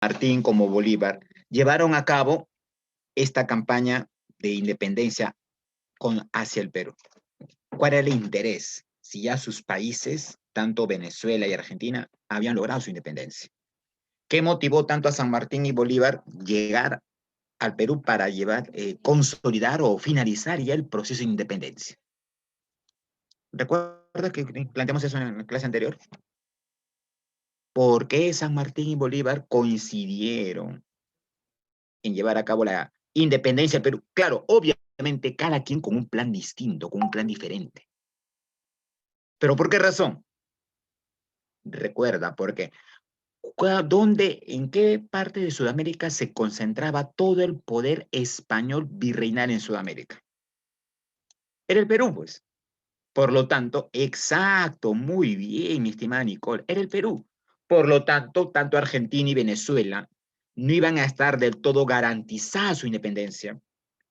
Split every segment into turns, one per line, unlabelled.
Martín como Bolívar llevaron a cabo esta campaña de independencia hacia el Perú. ¿Cuál era el interés? Si ya sus países, tanto Venezuela y Argentina, habían logrado su independencia. ¿Qué motivó tanto a San Martín y Bolívar llegar al Perú para consolidar o finalizar ya el proceso de independencia? ¿Recuerda que planteamos eso en la clase anterior? ¿Por qué San Martín y Bolívar coincidieron en llevar a cabo la independencia del Perú? Claro, obviamente cada quien con un plan distinto, con un plan diferente. ¿Pero por qué razón? Recuerda, porque ¿en qué parte de Sudamérica se concentraba todo el poder español virreinal en Sudamérica? Era el Perú, pues. Por lo tanto, exacto, muy bien, mi estimada Nicole, era el Perú. Por lo tanto, tanto Argentina y Venezuela no iban a estar del todo garantizada su independencia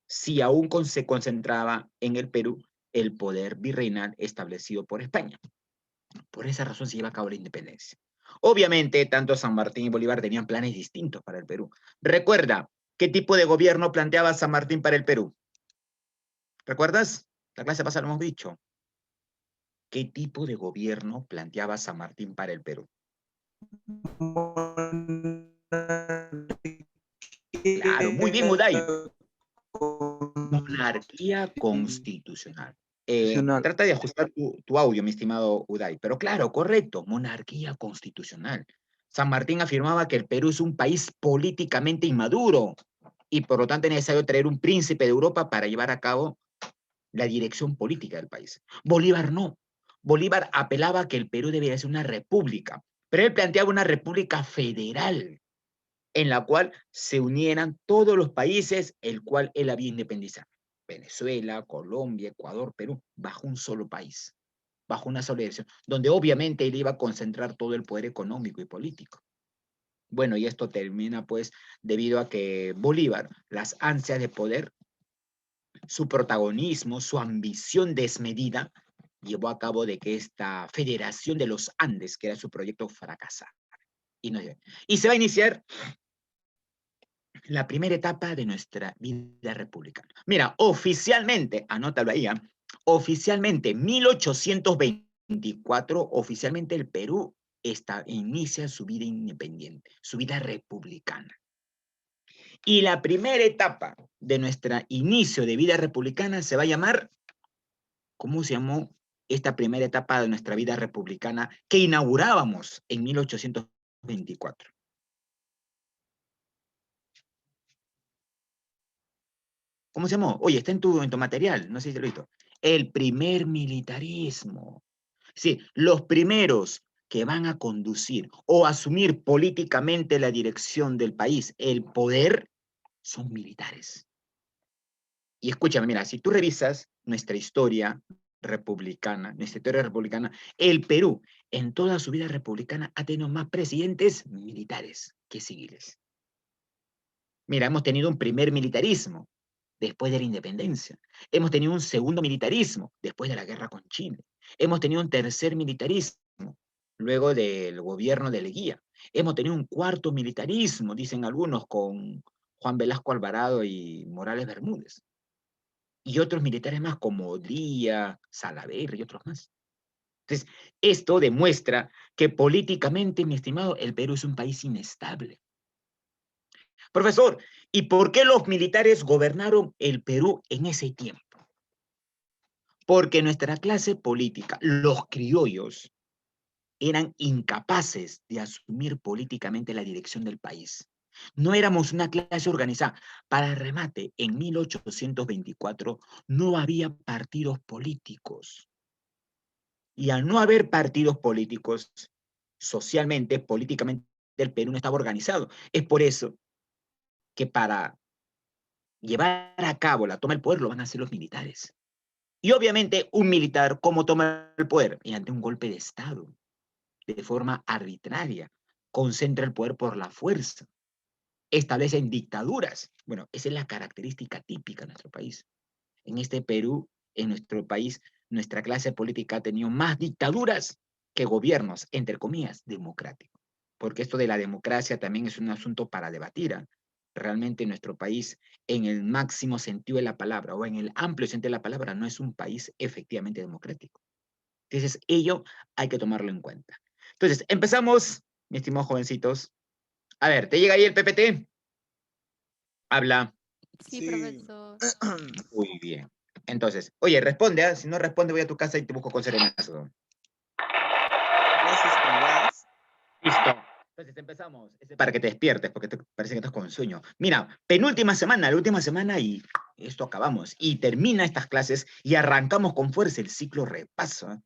si aún se concentraba en el Perú el poder virreinal establecido por España. Por esa razón se lleva a cabo la independencia. Obviamente, tanto San Martín y Bolívar tenían planes distintos para el Perú. Recuerda, ¿qué tipo de gobierno planteaba San Martín para el Perú? ¿Recuerdas? La clase pasada lo hemos dicho. ¿Qué tipo de gobierno planteaba San Martín para el Perú? Claro, muy bien, Uday. Monarquía constitucional.
Constitucional.
Trata de ajustar tu audio, mi estimado Uday. Pero claro, correcto, monarquía constitucional. San Martín afirmaba que el Perú es un país políticamente inmaduro y por lo tanto es necesario traer un príncipe de Europa para llevar a cabo la dirección política del país. Bolívar no. Bolívar apelaba a que el Perú debería ser una república, pero él planteaba una república federal en la cual se unieran todos los países el cual él había independizado. Venezuela, Colombia, Ecuador, Perú, bajo un solo país, bajo una sola dirección, donde obviamente él iba a concentrar todo el poder económico y político. Bueno, y esto termina pues debido a que Bolívar, las ansias de poder, su protagonismo, su ambición desmedida, llevó a cabo de que esta Federación de los Andes, que era su proyecto, fracasara. Y se va a iniciar la primera etapa de nuestra vida republicana. Mira, oficialmente, anótalo ahí, oficialmente 1824, oficialmente el Perú inicia su vida independiente, su vida republicana. Y la primera etapa de nuestro inicio de vida republicana se va a llamar, ¿cómo se llamó esta primera etapa de nuestra vida republicana que inaugurábamos en 1824? ¿Cómo se llamó? Oye, está en tu material, no sé si te lo he visto. El primer militarismo. Sí, los primeros que van a conducir o asumir políticamente la dirección del país, el poder, son militares. Y escúchame, mira, si tú revisas nuestra historia republicana, el Perú en toda su vida republicana ha tenido más presidentes militares que civiles. Mira, hemos tenido un primer militarismo después de la independencia. Hemos tenido un segundo militarismo después de la guerra con Chile. Hemos tenido un tercer militarismo luego del gobierno de Leguía. Hemos tenido un cuarto militarismo, dicen algunos, con Juan Velasco Alvarado y Morales Bermúdez. Y otros militares más como Díaz, Salaverry y otros más. Entonces, esto demuestra que políticamente, mi estimado, el Perú es un país inestable. Profesor, ¿y por qué los militares gobernaron el Perú en ese tiempo? Porque nuestra clase política, los criollos, eran incapaces de asumir políticamente la dirección del país. No éramos una clase organizada. Para remate, en 1824 no había partidos políticos. Y al no haber partidos políticos, socialmente, políticamente, el Perú no estaba organizado. Es por eso que para llevar a cabo la toma del poder lo van a hacer los militares. Y obviamente un militar, ¿cómo toma el poder? Mediante un golpe de Estado, de forma arbitraria. Concentra el poder por la fuerza. Establecen dictaduras. Bueno, esa es la característica típica de nuestro país. En este Perú, en nuestro país, nuestra clase política ha tenido más dictaduras que gobiernos, entre comillas, democráticos. porque esto de la democracia también es un asunto para debatir. Realmente nuestro país, en el máximo sentido de la palabra, o en el amplio sentido de la palabra, no es un país efectivamente democrático. Entonces, ello hay que tomarlo en cuenta. Entonces, empezamos, mis estimados jovencitos. A ver, ¿te llega ahí el PPT? Habla.
Sí,
Sí.
profesor.
Muy bien. Entonces, oye, responde, ¿ah? Si no responde, voy a tu casa y te busco con serenazo.
Clases privadas.
Listo. Entonces empezamos. Para que te despiertes, porque te parece que estás con sueño. Mira, penúltima semana, la última semana y esto acabamos. Y termina estas clases y arrancamos con fuerza el ciclo repaso.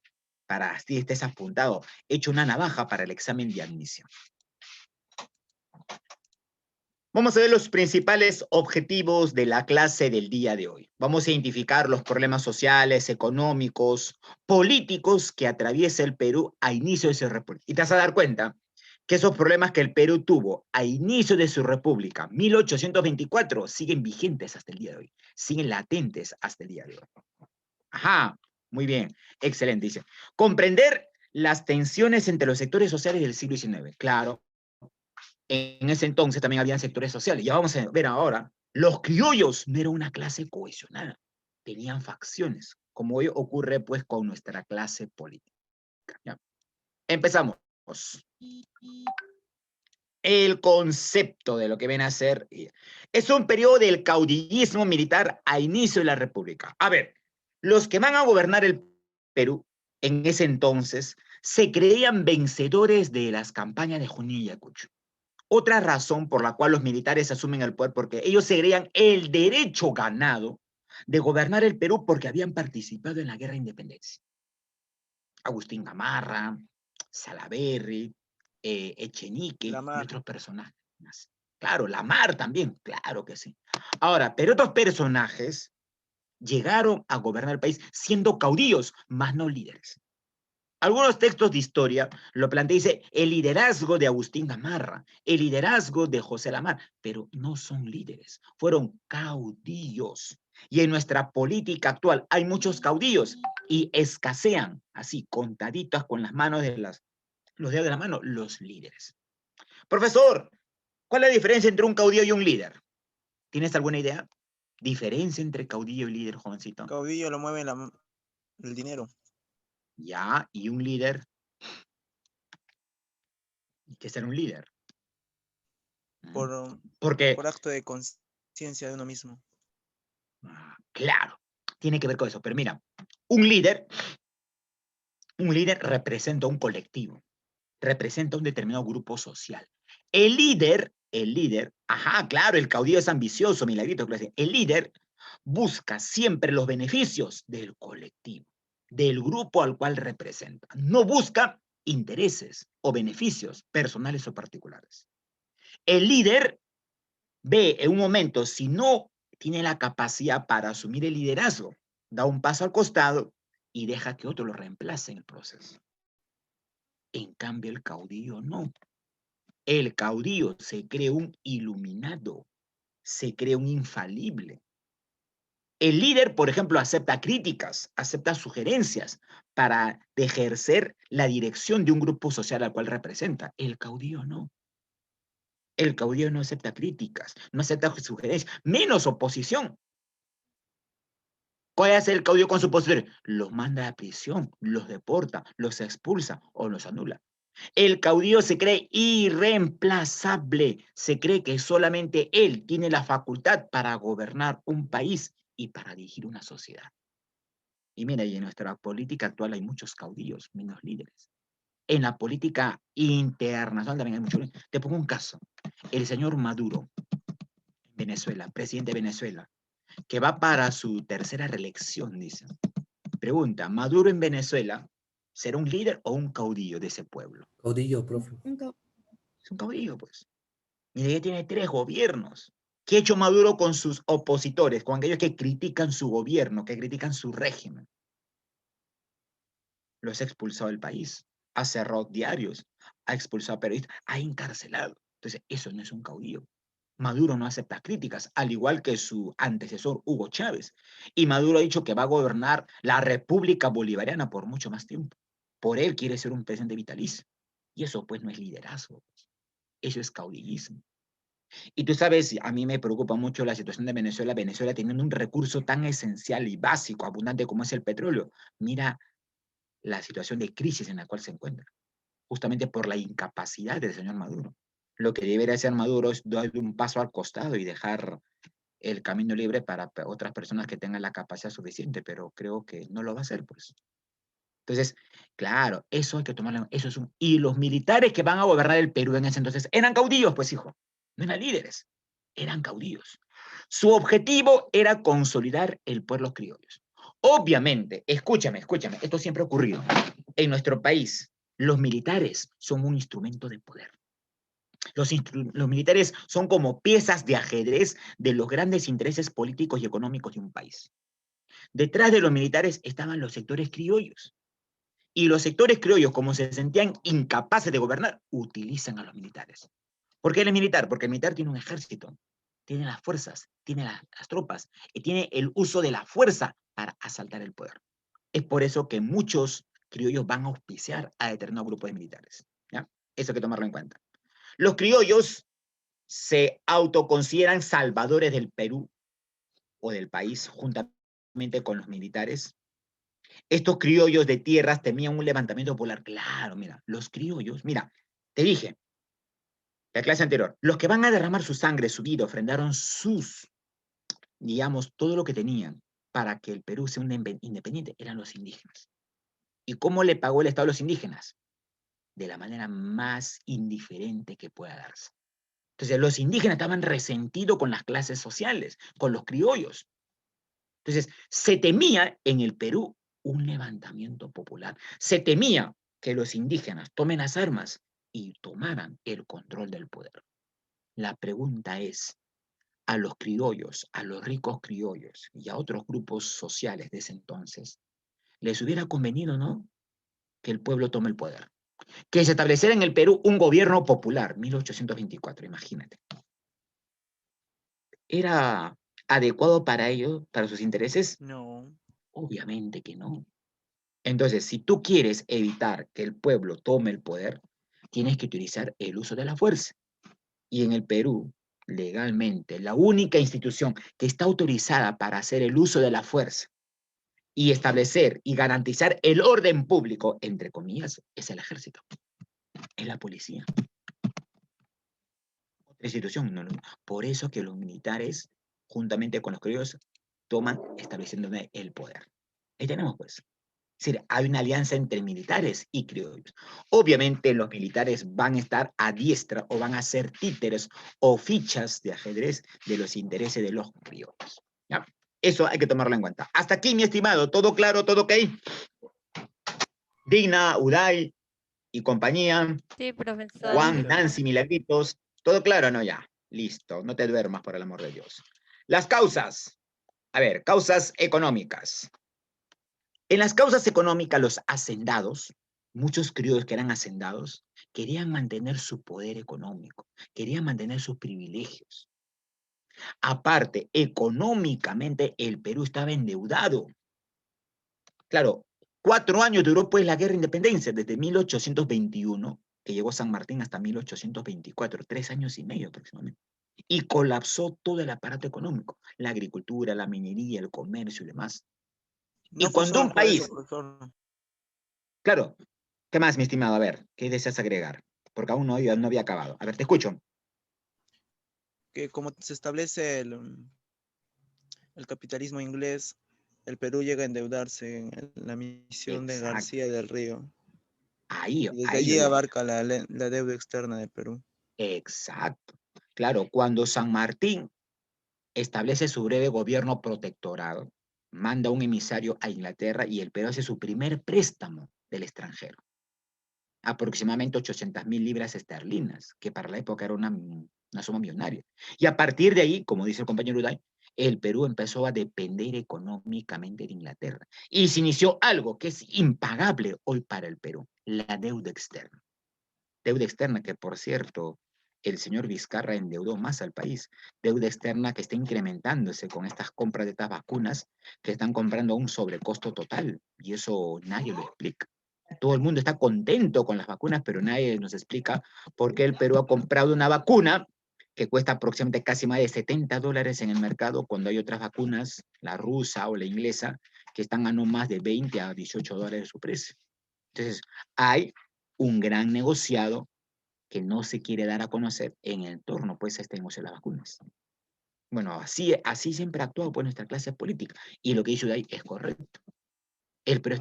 Para así estés apuntado, hecho una navaja para el examen de admisión. Vamos a ver los principales objetivos de la clase del día de hoy. Vamos a identificar los problemas sociales, económicos, políticos que atraviesa el Perú a inicio de su república. Y te vas a dar cuenta que esos problemas que el Perú tuvo a inicio de su república, 1824, siguen vigentes hasta el día de hoy, siguen latentes hasta el día de hoy. Ajá, muy bien, excelente, dice. Comprender las tensiones entre los sectores sociales del siglo XIX. Claro, en ese entonces también habían sectores sociales. Ya vamos a ver ahora, los criollos no eran una clase cohesionada, tenían facciones, como hoy ocurre pues con nuestra clase política. ¿Ya? Empezamos. El concepto de lo que viene a ser es un periodo del caudillismo militar a inicio de la República. A ver, los que van a gobernar el Perú en ese entonces se creían vencedores de las campañas de Junín y Ayacucho. Otra razón por la cual los militares asumen el poder, porque ellos se creían el derecho ganado de gobernar el Perú porque habían participado en la guerra de independencia. Agustín Gamarra, Salaverry, Echenique y
Lamar.
otros personajes más. Claro, Lamar también, claro que sí. Ahora, pero otros personajes llegaron a gobernar el país siendo caudillos, más no líderes. Algunos textos de historia lo plantean, dice, el liderazgo de Agustín Gamarra, el liderazgo de José Lamar, pero no son líderes, fueron caudillos. Y en nuestra política actual hay muchos caudillos y escasean, así, contaditas con las manos de los dedos de la mano, los líderes. Profesor, ¿cuál es la diferencia entre un caudillo y un líder? ¿Tienes alguna idea? ¿Diferencia entre caudillo y líder, jovencito?
Caudillo lo mueve el dinero.
Ya, y un líder, ¿qué es ser un líder?
Por,
Porque,
por acto de conciencia de uno mismo.
claro, tiene que ver con eso. Pero mira, un líder representa un colectivo, representa un determinado grupo social. El líder, ajá, claro, el caudillo es ambicioso, milagrito, el líder busca siempre los beneficios del colectivo, del grupo al cual representa. No busca intereses o beneficios personales o particulares. El líder ve en un momento, si no tiene la capacidad para asumir el liderazgo, da un paso al costado y deja que otro lo reemplace en el proceso. En cambio, el caudillo no. El caudillo se cree un iluminado, se cree un infalible. El líder, por ejemplo, acepta críticas, acepta sugerencias para ejercer la dirección de un grupo social al cual representa. El caudillo no. El caudillo no acepta críticas, no acepta sugerencias, menos oposición. ¿Cuál hace el caudillo con su poder? Los manda a prisión, los deporta, los expulsa o los anula. El caudillo se cree irreemplazable, se cree que solamente él tiene la facultad para gobernar un país y para dirigir una sociedad. Y mira, y en nuestra política actual hay muchos caudillos, menos líderes. En la política internacional también hay muchos. Te pongo un caso. El señor Maduro, Venezuela, presidente de Venezuela, que va para su tercera reelección, dice. Pregunta, ¿Maduro en Venezuela será un líder o un caudillo de ese pueblo?
Caudillo, profe.
Es un caudillo, pues. Mire, ya tiene 3 gobiernos. ¿Qué ha hecho Maduro con sus opositores, con aquellos que critican su gobierno, que critican su régimen? Los ha expulsado del país, ha cerrado diarios, ha expulsado a periodistas, ha encarcelado. Entonces, eso no es un caudillo. Maduro no acepta críticas, al igual que su antecesor Hugo Chávez. Y Maduro ha dicho que va a gobernar la República Bolivariana por mucho más tiempo. Por él quiere ser un presidente vitalicio. Y eso pues no es liderazgo. Eso es caudillismo. Y tú sabes, a mí me preocupa mucho la situación de Venezuela. Venezuela teniendo un recurso tan esencial y básico, abundante como es el petróleo. Mira la situación de crisis en la cual se encuentra, justamente por la incapacidad del señor Maduro. Lo que debería hacer Maduro es dar un paso al costado y dejar el camino libre para otras personas que tengan la capacidad suficiente, pero creo que no lo va a hacer, pues. Entonces, claro, eso hay que tomarlo, eso es un... Y los militares que van a gobernar el Perú en ese entonces eran caudillos, pues, hijo, no eran líderes, eran caudillos. Su objetivo era consolidar el pueblo criollos. Obviamente, escúchame, esto siempre ha ocurrido. En nuestro país, los militares son un instrumento de poder. Los militares son como piezas de ajedrez de los grandes intereses políticos y económicos de un país. Detrás de los militares estaban los sectores criollos. Y los sectores criollos, como se sentían incapaces de gobernar, utilizan a los militares. ¿Por qué él es militar? Porque el militar tiene un ejército, tiene las fuerzas, tiene las tropas y tiene el uso de la fuerza para asaltar el poder. Es por eso que muchos criollos van a auspiciar a determinados grupos de militares. ¿Ya? Eso hay que tomarlo en cuenta. Los criollos se autoconsideran salvadores del Perú o del país juntamente con los militares. Estos criollos de tierras temían un levantamiento popular. Claro, mira, los criollos, mira, te dije, la clase anterior, los que van a derramar su sangre, su vida, ofrendaron sus, digamos, todo lo que tenían para que el Perú sea independiente, eran los indígenas. ¿Y cómo le pagó el Estado a los indígenas? De la manera más indiferente que pueda darse. Entonces, los indígenas estaban resentidos con las clases sociales, con los criollos. Entonces, se temía en el Perú un levantamiento popular. Se temía que los indígenas tomen las armas y tomaran el control del poder. La pregunta es, a los criollos, a los ricos criollos y a otros grupos sociales de ese entonces, ¿les hubiera convenido, no, que el pueblo tome el poder? Que se estableciera en el Perú un gobierno popular, 1824, imagínate. ¿Era adecuado para ellos, para sus intereses?
No.
Obviamente que no. Entonces, si tú quieres evitar que el pueblo tome el poder, tienes que utilizar el uso de la fuerza. Y en el Perú, legalmente, la única institución que está autorizada para hacer el uso de la fuerza y establecer y garantizar el orden público, entre comillas, es el ejército, es la policía. Otra institución, no. Por eso que los militares, juntamente con los criollos, toman estableciendo el poder. Ahí tenemos, pues. Es decir, hay una alianza entre militares y criollos. Obviamente los militares van a estar a diestra o van a ser títeres o fichas de ajedrez de los intereses de los criollos. ¿Ya? Eso hay que tomarlo en cuenta. Hasta aquí, mi estimado. ¿Todo claro? ¿Todo ok? Digna, Uday y compañía.
Sí, profesor.
Claro,
Juan,
profe.
Nancy, Milagritos. ¿Todo claro? No, ya. Listo. No te duermas, por el amor de Dios. Las causas. A ver, causas económicas. En las causas económicas, los hacendados, muchos criollos que eran hacendados, querían mantener su poder económico, querían mantener sus privilegios. Aparte, económicamente, el Perú estaba endeudado. Claro, 4 años duró pues la guerra de independencia, desde 1821, que llegó San Martín, hasta 1824, 3 años y medio aproximadamente. Y colapsó todo el aparato económico, la agricultura, la minería, el comercio y demás. Y
No fue
cuando un
solo eso,
país,
profesor.
claro, ¿qué más, mi estimado? A ver, ¿qué deseas agregar? Porque aún no había acabado. A ver, te escucho.
Que como se establece el capitalismo inglés, el Perú llega a endeudarse en la misión de
Exacto.
García del Río.
Ahí,
Y desde
ahí yo
allí
iba.
abarca la deuda externa de Perú.
Exacto. Claro, cuando San Martín establece su breve gobierno protectorado, manda un emisario a Inglaterra y el Perú hace su primer préstamo del extranjero. Aproximadamente 800.000 libras esterlinas, que para la época era una suma millonaria. Y a partir de ahí, como dice el compañero Uday, el Perú empezó a depender económicamente de Inglaterra. Y se inició algo que es impagable hoy para el Perú, la deuda externa. Deuda externa que, por cierto, el señor Vizcarra endeudó más al país. Deuda externa que está incrementándose con estas compras de estas vacunas que están comprando a un sobrecosto total. Y eso nadie lo explica. Todo el mundo está contento con las vacunas, pero nadie nos explica por qué el Perú ha comprado una vacuna que cuesta aproximadamente casi más de $70 en el mercado, cuando hay otras vacunas, la rusa o la inglesa, que están a no más de 20 a $18 su precio. Entonces, hay un gran negociado que no se quiere dar a conocer en el torno pues, a este negocio de las vacunas. Bueno, así siempre ha actuado pues, nuestra clase política. Y lo que dice Uday es correcto. El Perú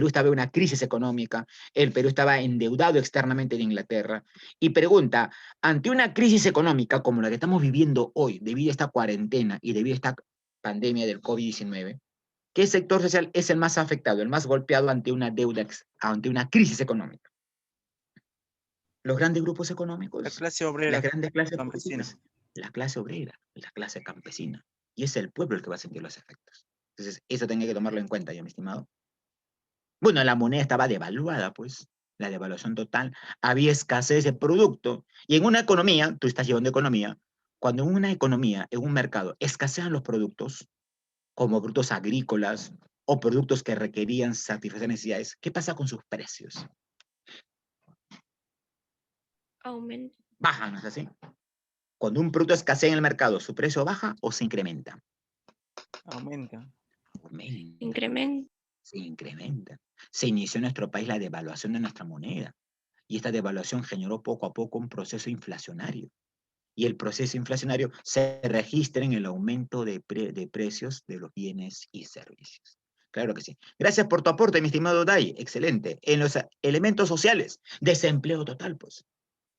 estaba en una crisis económica, el Perú estaba endeudado externamente de Inglaterra, y pregunta, ante una crisis económica como la que estamos viviendo hoy, debido a esta cuarentena y debido a esta pandemia del COVID-19, ¿qué sector social es el más afectado, el más golpeado ante una deuda, ante una crisis económica? Los grandes grupos
La
económicos,
clase
las
obrera
grandes clases
campesina.
políticas, la clase obrera, la clase campesina, y es el pueblo el que va a sentir los efectos. Entonces, eso tenía que tomarlo en cuenta, ya, mi estimado. Bueno, la moneda estaba devaluada, pues, la devaluación total, había escasez de producto, y en una economía, tú estás llevando economía, cuando en una economía, en un mercado, escasean los productos, como productos agrícolas o productos que requerían satisfacer necesidades, ¿qué pasa con sus precios?
Aumento.
Bajan, ¿no es así? Cuando un producto escasea en el mercado, ¿su precio baja o se incrementa?
Aumenta.
Aumenta.
Incremento.
Se incrementa. Se inició en nuestro país la devaluación de nuestra moneda, y esta devaluación generó poco a poco un proceso inflacionario. Y el proceso inflacionario se registra en el aumento de precios de los bienes y servicios. Claro que sí. Gracias por tu aporte, mi estimado Dai. Excelente. En los elementos sociales, desempleo total, pues.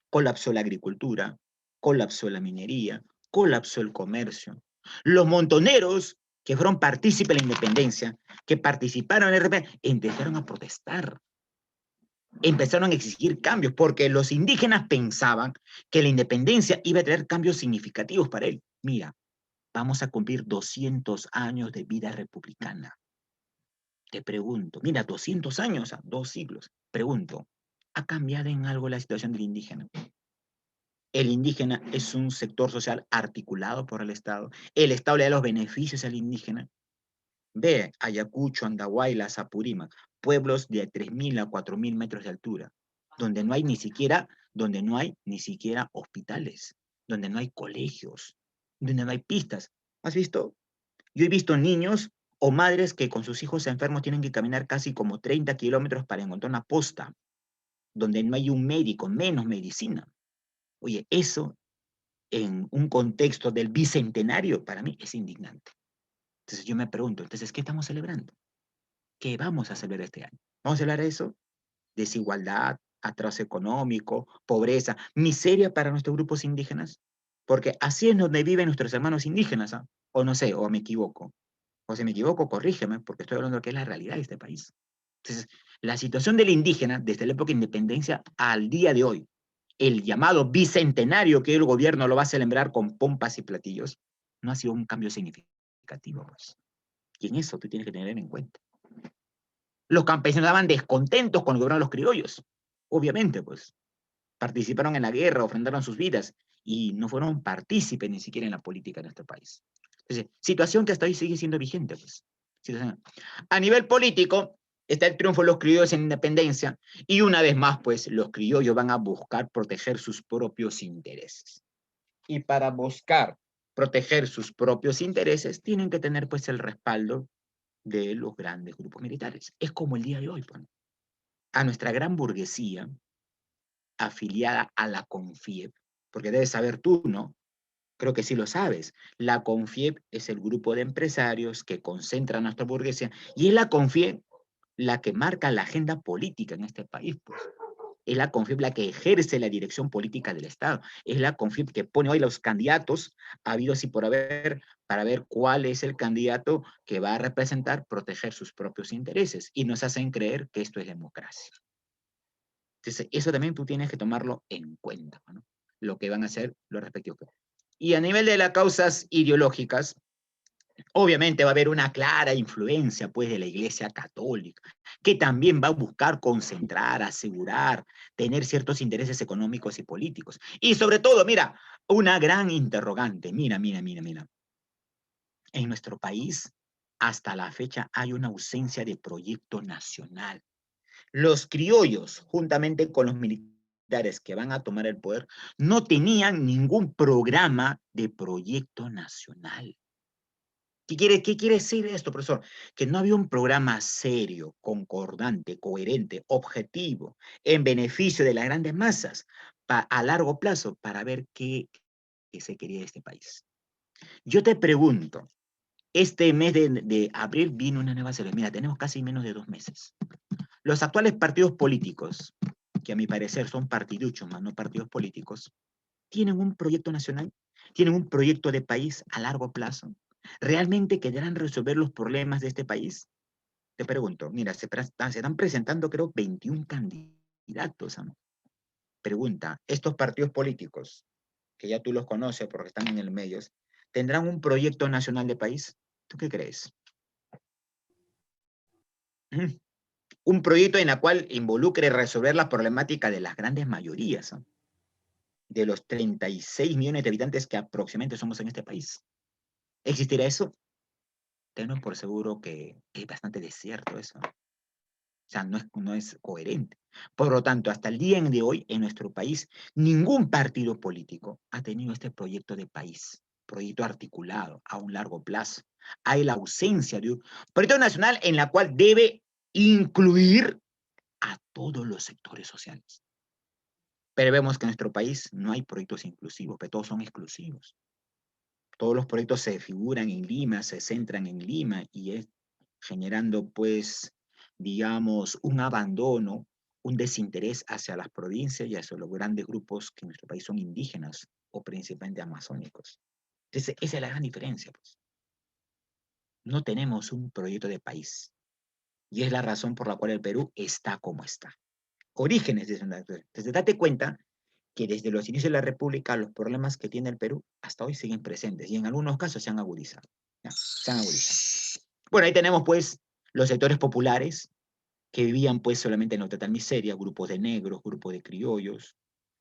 Colapsó la agricultura, colapsó la minería, colapsó el comercio. Los montoneros que fueron partícipes de la independencia, que participaron en el RP, empezaron a protestar, empezaron a exigir cambios, porque los indígenas pensaban que la independencia iba a traer cambios significativos para él. Mira, vamos a cumplir 200 años de vida republicana. Te pregunto, mira, 200 años, 2 siglos. Pregunto, ¿ha cambiado en algo la situación del indígena? El indígena es un sector social articulado por el Estado le da los beneficios al indígena. Ve Ayacucho, Andahuayla, Apurímac, pueblos de 3.000 a 4.000 metros de altura, donde no hay ni siquiera hospitales, donde no hay colegios, donde no hay pistas. ¿Has visto? Yo he visto niños o madres que con sus hijos enfermos tienen que caminar casi como 30 kilómetros para encontrar una posta, donde no hay un médico, menos medicina. Oye, eso en un contexto del bicentenario, para mí es indignante. Entonces yo me pregunto, entonces, ¿qué estamos celebrando? ¿Qué vamos a celebrar este año? ¿Vamos a celebrar eso? Desigualdad, atraso económico, pobreza, miseria para nuestros grupos indígenas. Porque así es donde viven nuestros hermanos indígenas, ¿ah? O no sé, o me equivoco. O si me equivoco, corrígeme, porque estoy hablando de que es la realidad de este país. Entonces, la situación del indígena, desde la época de independencia al día de hoy, el llamado bicentenario que el gobierno lo va a celebrar con pompas y platillos, no ha sido un cambio significativo, pues. Y en eso tú tienes que tener en cuenta. Los campesinos estaban descontentos con el gobierno de los criollos, obviamente, pues. Participaron en la guerra, ofrendaron sus vidas y no fueron partícipes ni siquiera en la política de nuestro país. Entonces, situación que hasta hoy sigue siendo vigente, pues. A nivel político, está el triunfo de los criollos en independencia y una vez más, pues, los criollos van a buscar proteger sus propios intereses. Y para buscar proteger sus propios intereses, tienen que tener, pues, el respaldo de los grandes grupos militares. Es como el día de hoy, pues. A nuestra gran burguesía, afiliada a la CONFIEP, porque debes saber tú, ¿no? Creo que sí lo sabes. La CONFIEP es el grupo de empresarios que concentra a nuestra burguesía y es la CONFIEP la que marca la agenda política en este país, pues. Es la CONFIEP la que ejerce la dirección política del Estado. Es la CONFIEP que pone hoy los candidatos habidos y por haber para ver cuál es el candidato que va a representar, proteger sus propios intereses. Y nos hacen creer que esto es democracia. Entonces, eso también tú tienes que tomarlo en cuenta, ¿no? Lo que van a hacer los respectivos. Y a nivel de las causas ideológicas, obviamente va a haber una clara influencia pues, de la Iglesia Católica, que también va a buscar concentrar, asegurar, tener ciertos intereses económicos y políticos. Y sobre todo, mira, una gran interrogante, mira. En nuestro país, hasta la fecha, hay una ausencia de proyecto nacional. Los criollos, juntamente con los militares que van a tomar el poder, no tenían ningún programa de proyecto nacional. ¿Qué quiere decir esto, profesor? Que no había un programa serio, concordante, coherente, objetivo, en beneficio de las grandes masas, a largo plazo, para ver qué se quería de este país. Yo te pregunto, este mes de abril viene una nueva serie. Mira, tenemos casi menos de 2 meses. Los actuales partidos políticos, que a mi parecer son partiduchos, más no partidos políticos, ¿tienen un proyecto nacional? ¿Tienen un proyecto de país a largo plazo? ¿Realmente querrán resolver los problemas de este país? Te pregunto, mira, se están presentando creo 21 candidatos. ¿No? Pregunta, ¿estos partidos políticos, que ya tú los conoces porque están en el medio, tendrán un proyecto nacional de país? ¿Tú qué crees? Un proyecto en el cual involucre resolver la problemática de las grandes mayorías, ¿no? De los 36 millones de habitantes que aproximadamente somos en este país. ¿Existirá eso? Tengo por seguro que es bastante desierto eso. O sea, no es coherente. Por lo tanto, hasta el día de hoy, en nuestro país, ningún partido político ha tenido este proyecto de país, proyecto articulado a un largo plazo. Hay la ausencia de un proyecto nacional en la cual debe incluir a todos los sectores sociales. Pero vemos que en nuestro país no hay proyectos inclusivos, pero todos son exclusivos. Todos los proyectos se figuran en Lima, se centran en Lima y es generando, pues, digamos, un abandono, un desinterés hacia las provincias y hacia los grandes grupos que en nuestro país son indígenas o principalmente amazónicos. Entonces, esa es la gran diferencia, pues. No tenemos un proyecto de país y es la razón por la cual el Perú está como está. Orígenes de eso. Entonces, date cuenta que desde los inicios de la República los problemas que tiene el Perú hasta hoy siguen presentes y en algunos casos se han agudizado. ¿Ya? Se han agudizado. Bueno, ahí tenemos pues los sectores populares que vivían pues solamente en la total miseria, grupos de negros, grupos de criollos,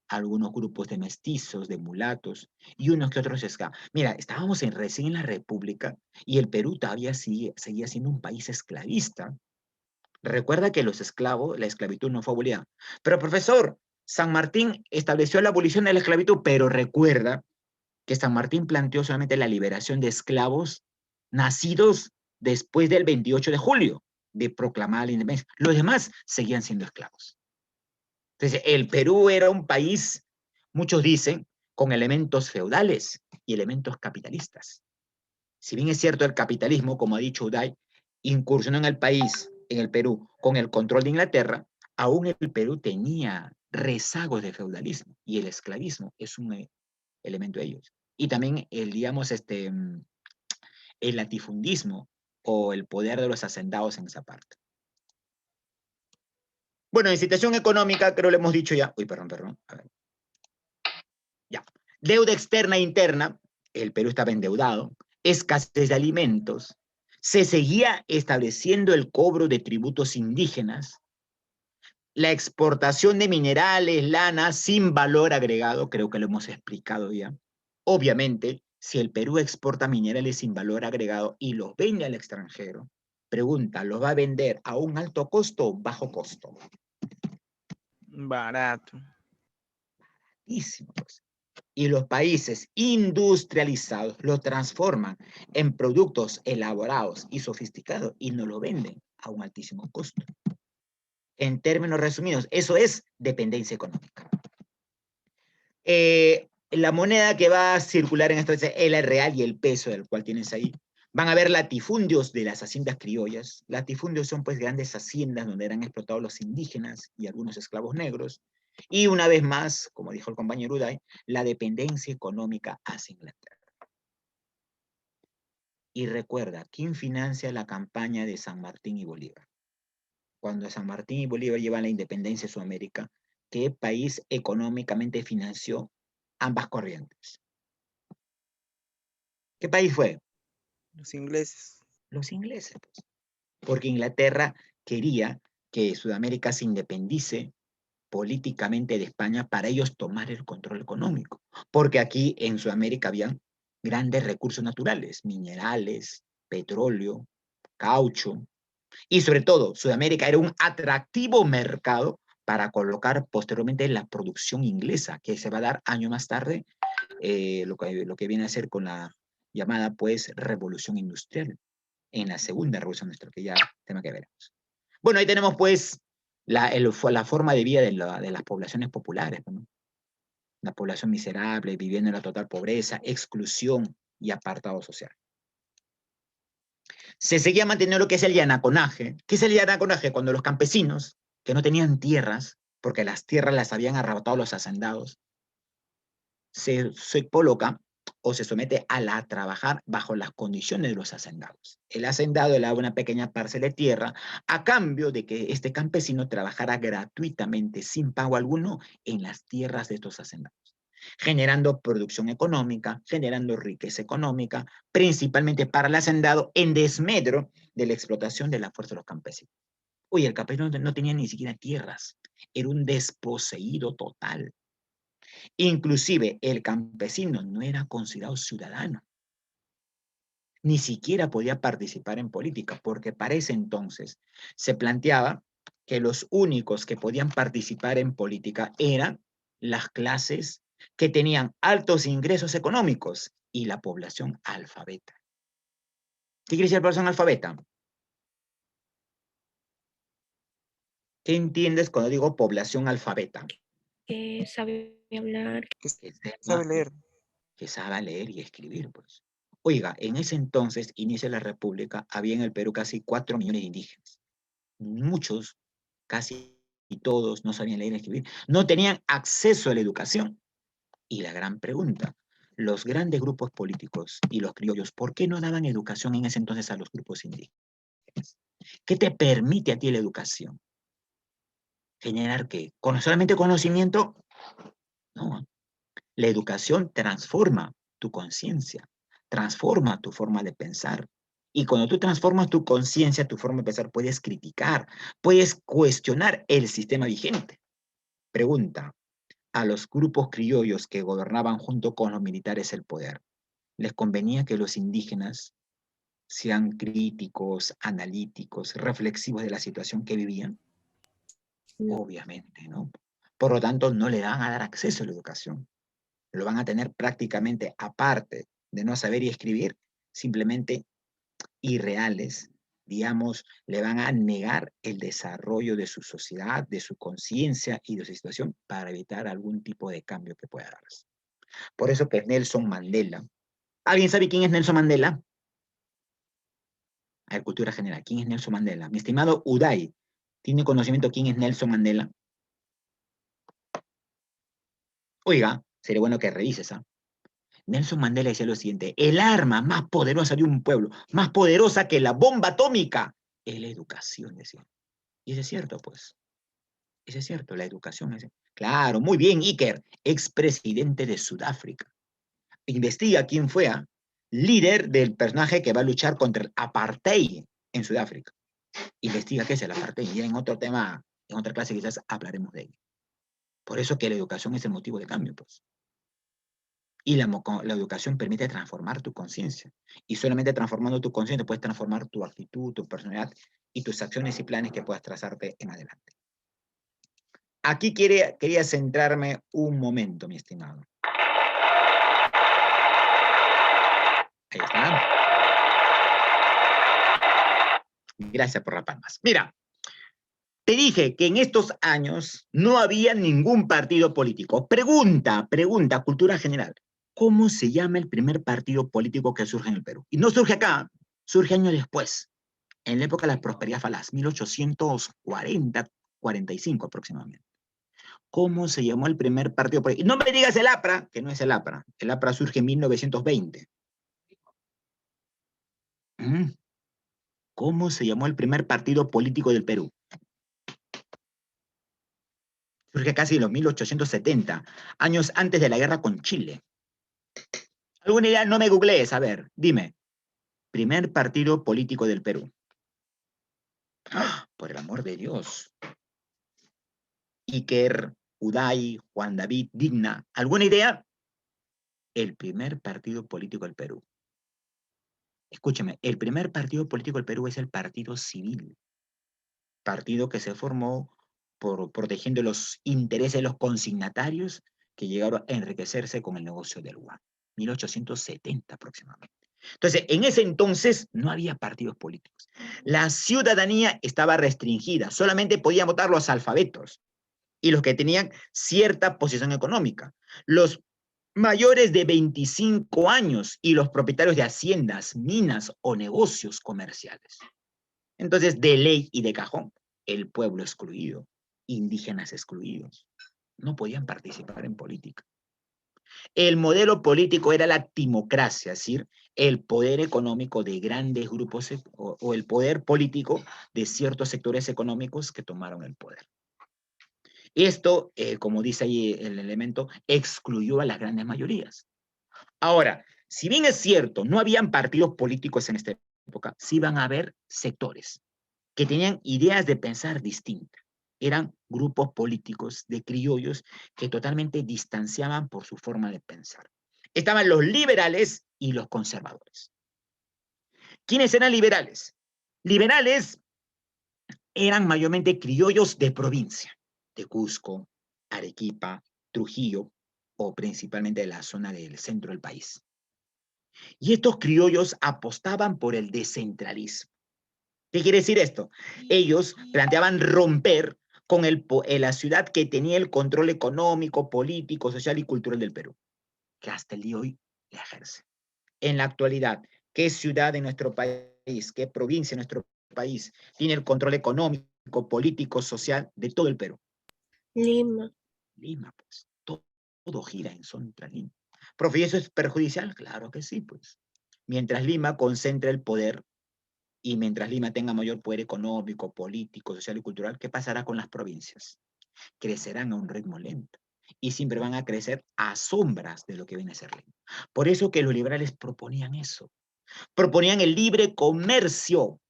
algunos grupos de mestizos, de mulatos y unos que otros esclavos. Mira, estábamos recién en la República y el Perú todavía seguía siendo un país esclavista. Recuerda que los esclavos, la esclavitud no fue abolida. Pero profesor, San Martín estableció la abolición de la esclavitud, pero recuerda que San Martín planteó solamente la liberación de esclavos nacidos después del 28 de julio, de proclamar la independencia. Los demás seguían siendo esclavos. Entonces, el Perú era un país, muchos dicen, con elementos feudales y elementos capitalistas. Si bien es cierto el capitalismo, como ha dicho Uday, incursionó en el país, en el Perú, con el control de Inglaterra, aún el Perú tenía rezagos de feudalismo y el esclavismo es un elemento de ellos. Y también digamos, el latifundismo o el poder de los hacendados en esa parte. Bueno, en situación económica, creo lo hemos dicho ya. Uy, perdón. A ver. Ya. Deuda externa e interna, el Perú estaba endeudado, escasez de alimentos, se seguía estableciendo el cobro de tributos indígenas, la exportación de minerales, lana, sin valor agregado, creo que lo hemos explicado ya. Obviamente, si el Perú exporta minerales sin valor agregado y los vende al extranjero, pregunta, ¿los va a vender a un alto costo o bajo costo?
Barato.
Pues. Y los países industrializados lo transforman en productos elaborados y sofisticados y nos lo venden a un altísimo costo. En términos resumidos, eso es dependencia económica. La moneda que va a circular en esto es el real y el peso del cual tienes ahí. Van a haber latifundios de las haciendas criollas. Latifundios son pues grandes haciendas donde eran explotados los indígenas y algunos esclavos negros. Y una vez más, como dijo el compañero Uday, la dependencia económica hacia Inglaterra. Y recuerda, ¿quién financia la campaña de San Martín y Bolívar? Cuando San Martín y Bolívar llevan la independencia de Sudamérica, ¿qué país económicamente financió ambas corrientes? ¿Qué país fue?
Los ingleses.
Los ingleses, pues. Porque Inglaterra quería que Sudamérica se independice políticamente de España para ellos tomar el control económico. Porque aquí en Sudamérica habían grandes recursos naturales, minerales, petróleo, caucho, Y sobre todo, Sudamérica era un atractivo mercado para colocar posteriormente la producción inglesa, que se va a dar años más tarde, lo que viene a ser con la llamada, pues, revolución industrial, en la segunda revolución industrial, que ya tema que veremos. Bueno, ahí tenemos, pues, la forma de vida de las poblaciones populares, ¿no? La población miserable, viviendo en la total pobreza, exclusión y apartado social. Se seguía manteniendo lo que es el yanaconaje. ¿Qué es el yanaconaje? Cuando los campesinos, que no tenían tierras, porque las tierras las habían arrebatado los hacendados, se coloca o se somete a trabajar bajo las condiciones de los hacendados. El hacendado le da una pequeña parcela de tierra a cambio de que este campesino trabajara gratuitamente, sin pago alguno, en las tierras de estos hacendados, generando producción económica, generando riqueza económica, principalmente para el hacendado, en desmedro de la explotación de la fuerza de los campesinos. Oye, el campesino no tenía ni siquiera tierras, era un desposeído total. Inclusive el campesino no era considerado ciudadano, ni siquiera podía participar en política, porque para ese entonces se planteaba que los únicos que podían participar en política eran las clases que tenían altos ingresos económicos y la población alfabeta. ¿Qué quiere decir población alfabeta? ¿Qué entiendes cuando digo población alfabeta?
Que sabe hablar.
Que
Que sepa,
sabe leer.
que sabe leer y escribir, pues. Oiga, en ese entonces, inicia la República, había en el Perú casi 4 millones de indígenas. Muchos, casi todos, no sabían leer y escribir. No tenían acceso a la educación. Y la gran pregunta, los grandes grupos políticos y los criollos, ¿por qué no daban educación en ese entonces a los grupos indígenas? ¿Qué te permite a ti la educación? ¿Generar qué? ¿Con solamente conocimiento? No. La educación transforma tu conciencia, transforma tu forma de pensar. Y cuando tú transformas tu conciencia, tu forma de pensar, puedes criticar, puedes cuestionar el sistema vigente. Pregunta, a los grupos criollos que gobernaban junto con los militares el poder, ¿les convenía que los indígenas sean críticos, analíticos, reflexivos de la situación que vivían? Obviamente, ¿no? Por lo tanto, no le van a dar acceso a la educación. Lo van a tener prácticamente, aparte de no saber y escribir, simplemente irreales, digamos, le van a negar el desarrollo de su sociedad, de su conciencia y de su situación para evitar algún tipo de cambio que pueda darse. Por eso que Nelson Mandela. ¿Alguien sabe quién es Nelson Mandela? A ver, cultura general. ¿Quién es Nelson Mandela? Mi estimado Uday, ¿tiene conocimiento quién es Nelson Mandela? Oiga, sería bueno que revises, ¿ah? Nelson Mandela decía lo siguiente, el arma más poderosa de un pueblo, más poderosa que la bomba atómica, es la educación, decía. Y eso es cierto, pues. Eso es cierto, la educación es... Claro, muy bien, Iker, expresidente de Sudáfrica. Investiga quién fue líder del personaje que va a luchar contra el apartheid en Sudáfrica. Investiga qué es el apartheid. Ya en otro tema, en otra clase quizás hablaremos de ello. Por eso que la educación es el motivo de cambio, pues. Y la educación permite transformar tu conciencia. Y solamente transformando tu conciencia puedes transformar tu actitud, tu personalidad y tus acciones y planes que puedas trazarte en adelante. Aquí quería centrarme un momento, mi estimado. Ahí está. Gracias por las palmas. Mira, te dije que en estos años no había ningún partido político. Pregunta, cultura general. ¿Cómo se llama el primer partido político que surge en el Perú? Y no surge acá, surge años después, en la época de la prosperidad falaz, 1840-45 aproximadamente. ¿Cómo se llamó el primer partido político? Y no me digas el APRA, que no es el APRA. El APRA surge en 1920. ¿Cómo se llamó el primer partido político del Perú? Surge casi en los 1870, años antes de la guerra con Chile. ¿Alguna idea? No me googlees, a ver, dime. Primer partido político del Perú. ¡Ah! Por el amor de Dios. Iker, Uday, Juan David, Digna. ¿Alguna idea? El primer partido político del Perú. Escúcheme, el primer partido político del Perú es el Partido Civil, partido que se formó protegiendo los intereses de los consignatarios que llegaron a enriquecerse con el negocio del guano, 1870 aproximadamente. Entonces, en ese entonces no había partidos políticos. La ciudadanía estaba restringida, solamente podían votar los alfabetos y los que tenían cierta posición económica. Los mayores de 25 años y los propietarios de haciendas, minas o negocios comerciales. Entonces, de ley y de cajón, el pueblo excluido, indígenas excluidos, no podían participar en política. El modelo político era la timocracia, es decir, el poder económico de grandes grupos o el poder político de ciertos sectores económicos que tomaron el poder. Esto, como dice ahí el elemento, excluyó a las grandes mayorías. Ahora, si bien es cierto, no habían partidos políticos en esta época, sí iban a haber sectores que tenían ideas de pensar distintas. Eran grupos políticos de criollos que totalmente distanciaban por su forma de pensar. Estaban los liberales y los conservadores. ¿Quiénes eran liberales? Liberales eran mayormente criollos de provincia, de Cusco, Arequipa, Trujillo, o principalmente de la zona del centro del país. Y estos criollos apostaban por el descentralismo. ¿Qué quiere decir esto? Ellos planteaban romper con la ciudad que tenía el control económico, político, social y cultural del Perú, que hasta el día de hoy la ejerce. En la actualidad, ¿qué ciudad de nuestro país, qué provincia de nuestro país tiene el control económico, político, social de todo el Perú?
Lima.
Lima, pues. Todo gira en contra de Lima. ¿Profe, y eso es perjudicial? Claro que sí, pues. Mientras Lima concentra el poder y mientras Lima tenga mayor poder económico, político, social y cultural, ¿qué pasará con las provincias? Crecerán a un ritmo lento y siempre van a crecer a sombras de lo que viene a ser Lima. Por eso que los liberales proponían eso. Proponían el libre comercio,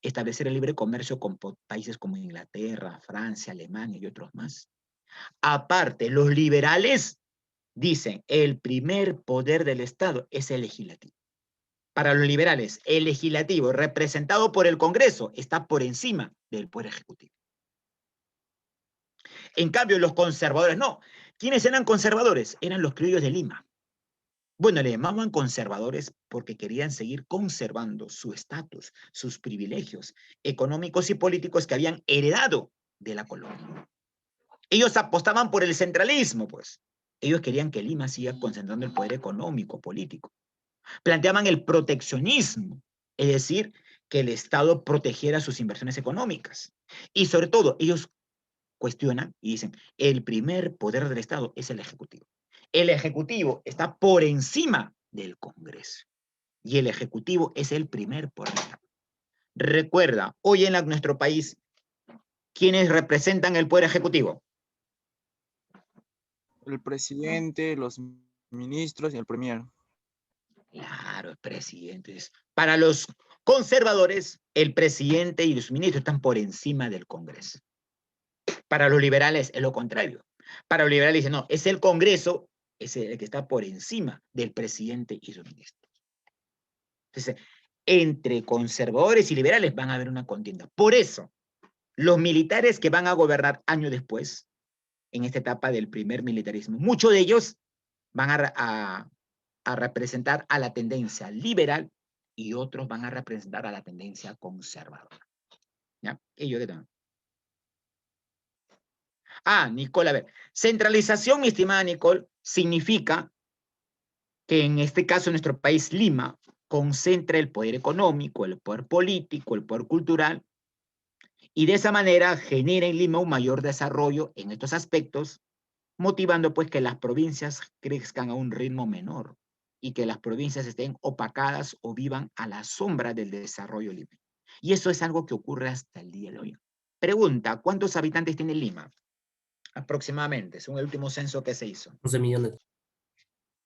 establecer el libre comercio con países como Inglaterra, Francia, Alemania y otros más. Aparte, los liberales dicen, el primer poder del Estado es el legislativo. Para los liberales, el legislativo, representado por el Congreso, está por encima del poder ejecutivo. En cambio, los conservadores no. ¿Quiénes eran conservadores? Eran los criollos de Lima. Bueno, le llamaban conservadores porque querían seguir conservando su estatus, sus privilegios económicos y políticos que habían heredado de la colonia. Ellos apostaban por el centralismo, pues. Ellos querían que Lima siga concentrando el poder económico, político. Planteaban el proteccionismo, es decir, que el Estado protegiera sus inversiones económicas. Y sobre todo, ellos cuestionan y dicen, el primer poder del Estado es el Ejecutivo. El Ejecutivo está por encima del Congreso. Y el Ejecutivo es el primer poder del Estado. Recuerda, hoy en nuestro país, ¿quiénes representan el poder ejecutivo?
El presidente, los ministros y el premier.
Claro, presidentes. Para los conservadores, el presidente y los ministros están por encima del Congreso. Para los liberales es lo contrario. Para los liberales dicen, no, es el Congreso, es el que está por encima del presidente y sus ministros. Entonces, entre conservadores y liberales van a haber una contienda. Por eso, los militares que van a gobernar años después, en esta etapa del primer militarismo, muchos de ellos van a representar a la tendencia liberal y otros van a representar a la tendencia conservadora. ¿Ya? ¿Y yo qué tal? Ah, Nicole, a ver. Centralización, mi estimada Nicole, significa que en este caso en nuestro país, Lima, concentra el poder económico, el poder político, el poder cultural, y de esa manera genera en Lima un mayor desarrollo en estos aspectos, motivando pues que las provincias crezcan a un ritmo menor y que las provincias estén opacadas o vivan a la sombra del desarrollo libre. Y eso es algo que ocurre hasta el día de hoy. Pregunta, ¿cuántos habitantes tiene Lima? Aproximadamente, según el último censo que se hizo.
11 millones.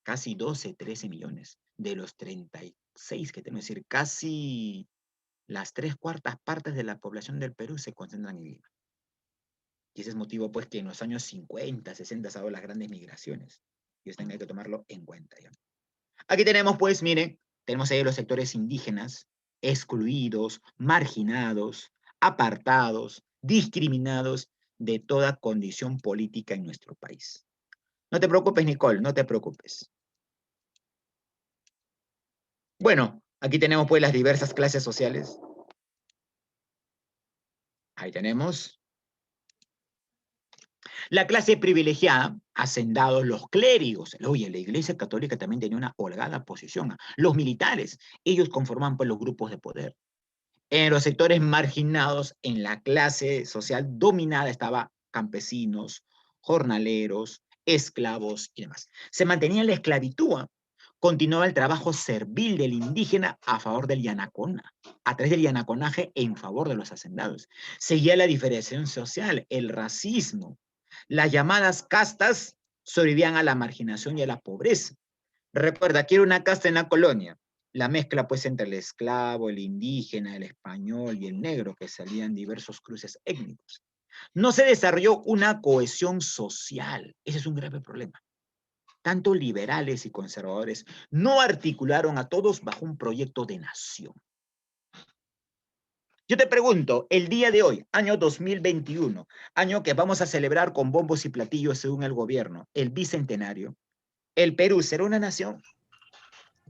Casi 12, 13 millones de los 36 que tengo, es decir, casi las 3/4 partes de la población del Perú se concentran en Lima. Y ese es motivo, pues, que en los años 50, 60 se han dado las grandes migraciones. Y esto hay que tomarlo en cuenta, ¿ya? Aquí tenemos, pues, miren, Tenemos ahí los sectores indígenas, excluidos, marginados, apartados, discriminados de toda condición política en nuestro país. No te preocupes, Nicole, no te preocupes. Bueno, aquí tenemos pues las diversas clases sociales. Ahí tenemos. La clase privilegiada, hacendados, los clérigos. Oye, la Iglesia Católica también tenía una holgada posición. Los militares, ellos conforman pues los grupos de poder. En los sectores marginados, en la clase social dominada estaba campesinos, jornaleros, esclavos y demás. Se mantenía la esclavitud. Continuaba el trabajo servil del indígena a favor del yanacona, a través del yanaconaje en favor de los hacendados. Seguía la diferenciación social, el racismo. Las llamadas castas sobrevivían a la marginación y a la pobreza. Recuerda, aquí era una casta en la colonia. La mezcla pues entre el esclavo, el indígena, el español y el negro, que salían diversos cruces étnicos. No se desarrolló una cohesión social. Ese es un grave problema. Tanto liberales y conservadores no articularon a todos bajo un proyecto de nación. Yo te pregunto, el día de hoy, año 2021, año que vamos a celebrar con bombos y platillos según el gobierno, el bicentenario, ¿el Perú será una nación?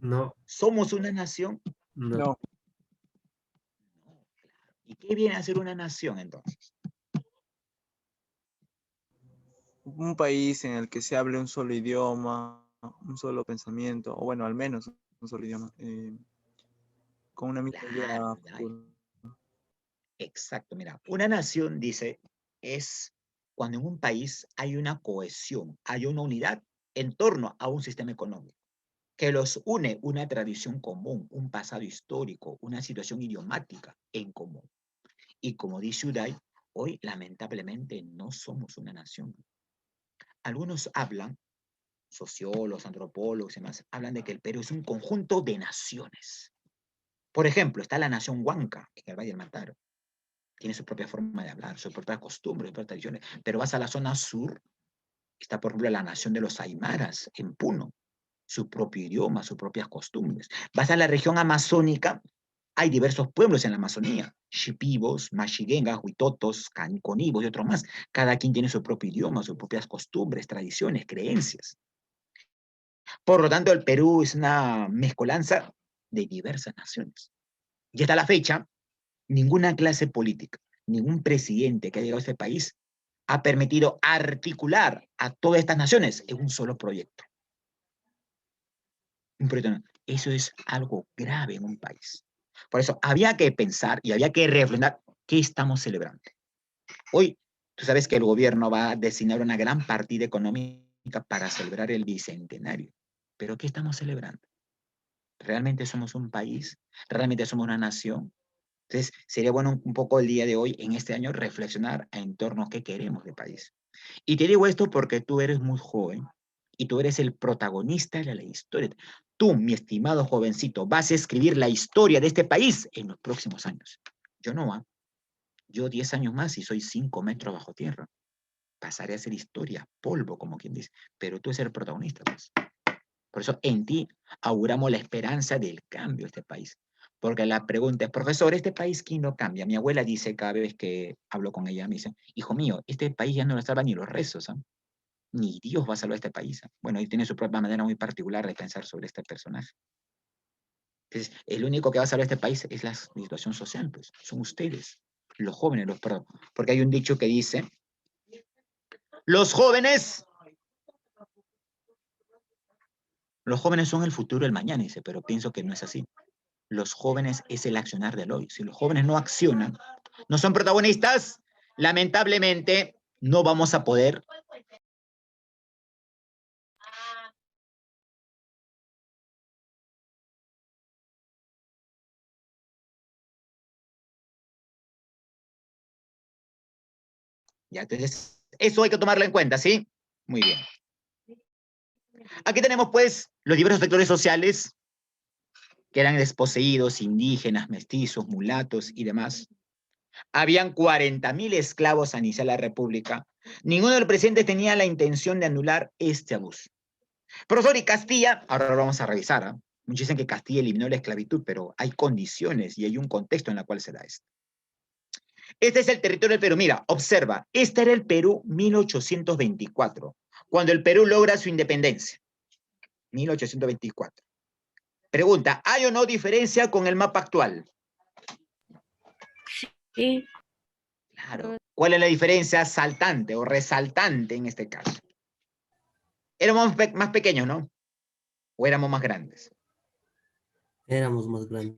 No,
¿Somos una nación?
no.
No,
¿Y qué viene a ser una nación entonces?
un país en el que se hable un solo idioma, un solo pensamiento, o bueno, al menos un solo idioma, con una misma idea
Claro,
futura.
exacto. Mira, una nación, dice, es cuando en un país hay una cohesión, hay una unidad en torno a un sistema económico que los une una tradición común, un pasado histórico, una situación idiomática en común. Y como dice Uday, hoy lamentablemente no somos una nación. Algunos hablan, sociólogos, antropólogos y demás, hablan de que el Perú es un conjunto de naciones. Por ejemplo, está la nación Huanca en el Valle del Mantaro. Tiene su propia forma de hablar, su propia costumbre, sus propias tradiciones. Pero vas a la zona sur, está por ejemplo la nación de los Aymaras en Puno, su propio idioma, sus propias costumbres. Vas a la región amazónica, hay diversos pueblos en la Amazonía, Shipibos, Mashiguengas, Huitotos, Conibos y otros más. Cada quien tiene su propio idioma, sus propias costumbres, tradiciones, creencias. Por lo tanto, el Perú es una mezcolanza de diversas naciones. Y hasta la fecha, ninguna clase política, ningún presidente que ha llegado a este país ha permitido articular a todas estas naciones en un solo proyecto. Eso es algo grave en un país. Por eso había que pensar y había que refrendar qué estamos celebrando. Hoy, tú sabes que el gobierno va a designar una gran partida económica para celebrar el bicentenario. ¿Pero qué estamos celebrando? ¿Realmente somos un país? ¿Realmente somos una nación? Entonces, sería bueno un poco el día de hoy, en este año, reflexionar en torno a qué queremos de país. Y te digo esto porque tú eres muy joven y tú eres el protagonista de la historia. Tú, mi estimado jovencito, vas a escribir la historia de este país en los próximos años. Yo no, ¿ah? Yo 10 años más y soy 5 metros bajo tierra. Pasaré a ser historia, polvo, como quien dice. Pero tú eres el protagonista, pues. Por eso en ti auguramos la esperanza del cambio de este país. Porque la pregunta es, profesor, ¿este país quién lo cambia? Mi abuela dice cada vez que hablo con ella, me dice, hijo mío, este país ya no lo salvan ni los rezos, ¿eh? Ni Dios va a salvar este país. ¿Eh? Bueno, él tiene su propia manera muy particular de pensar sobre este personaje. Entonces, el único que va a salvar este país es la situación social, pues, son ustedes, los jóvenes, porque hay un dicho que dice, los jóvenes son el futuro del mañana, dice, pero pienso que no es así. Los jóvenes es el accionar del hoy. Si los jóvenes no accionan, no son protagonistas, lamentablemente no vamos a poder. Ya, entonces, eso hay que tomarlo en cuenta, ¿sí? Muy bien. Aquí tenemos, pues, los diversos sectores sociales que eran desposeídos, indígenas, mestizos, mulatos y demás. Habían 40.000 esclavos a iniciar la República. Ninguno de los presidentes tenía la intención de anular este abuso. Profesor, y Castilla, ahora lo vamos a revisar, ¿eh? Muchos dicen que Castilla eliminó la esclavitud, pero hay condiciones y hay un contexto en el cual se da esto. Este es el territorio del Perú. Mira, observa, este era el Perú 1824, cuando el Perú logra su independencia. 1824. Pregunta, ¿hay o no diferencia con el mapa actual?
Sí,
Claro. ¿Cuál es la diferencia saltante o resaltante en este caso? Éramos más pequeños, ¿no? ¿O éramos más grandes?
Éramos más grandes.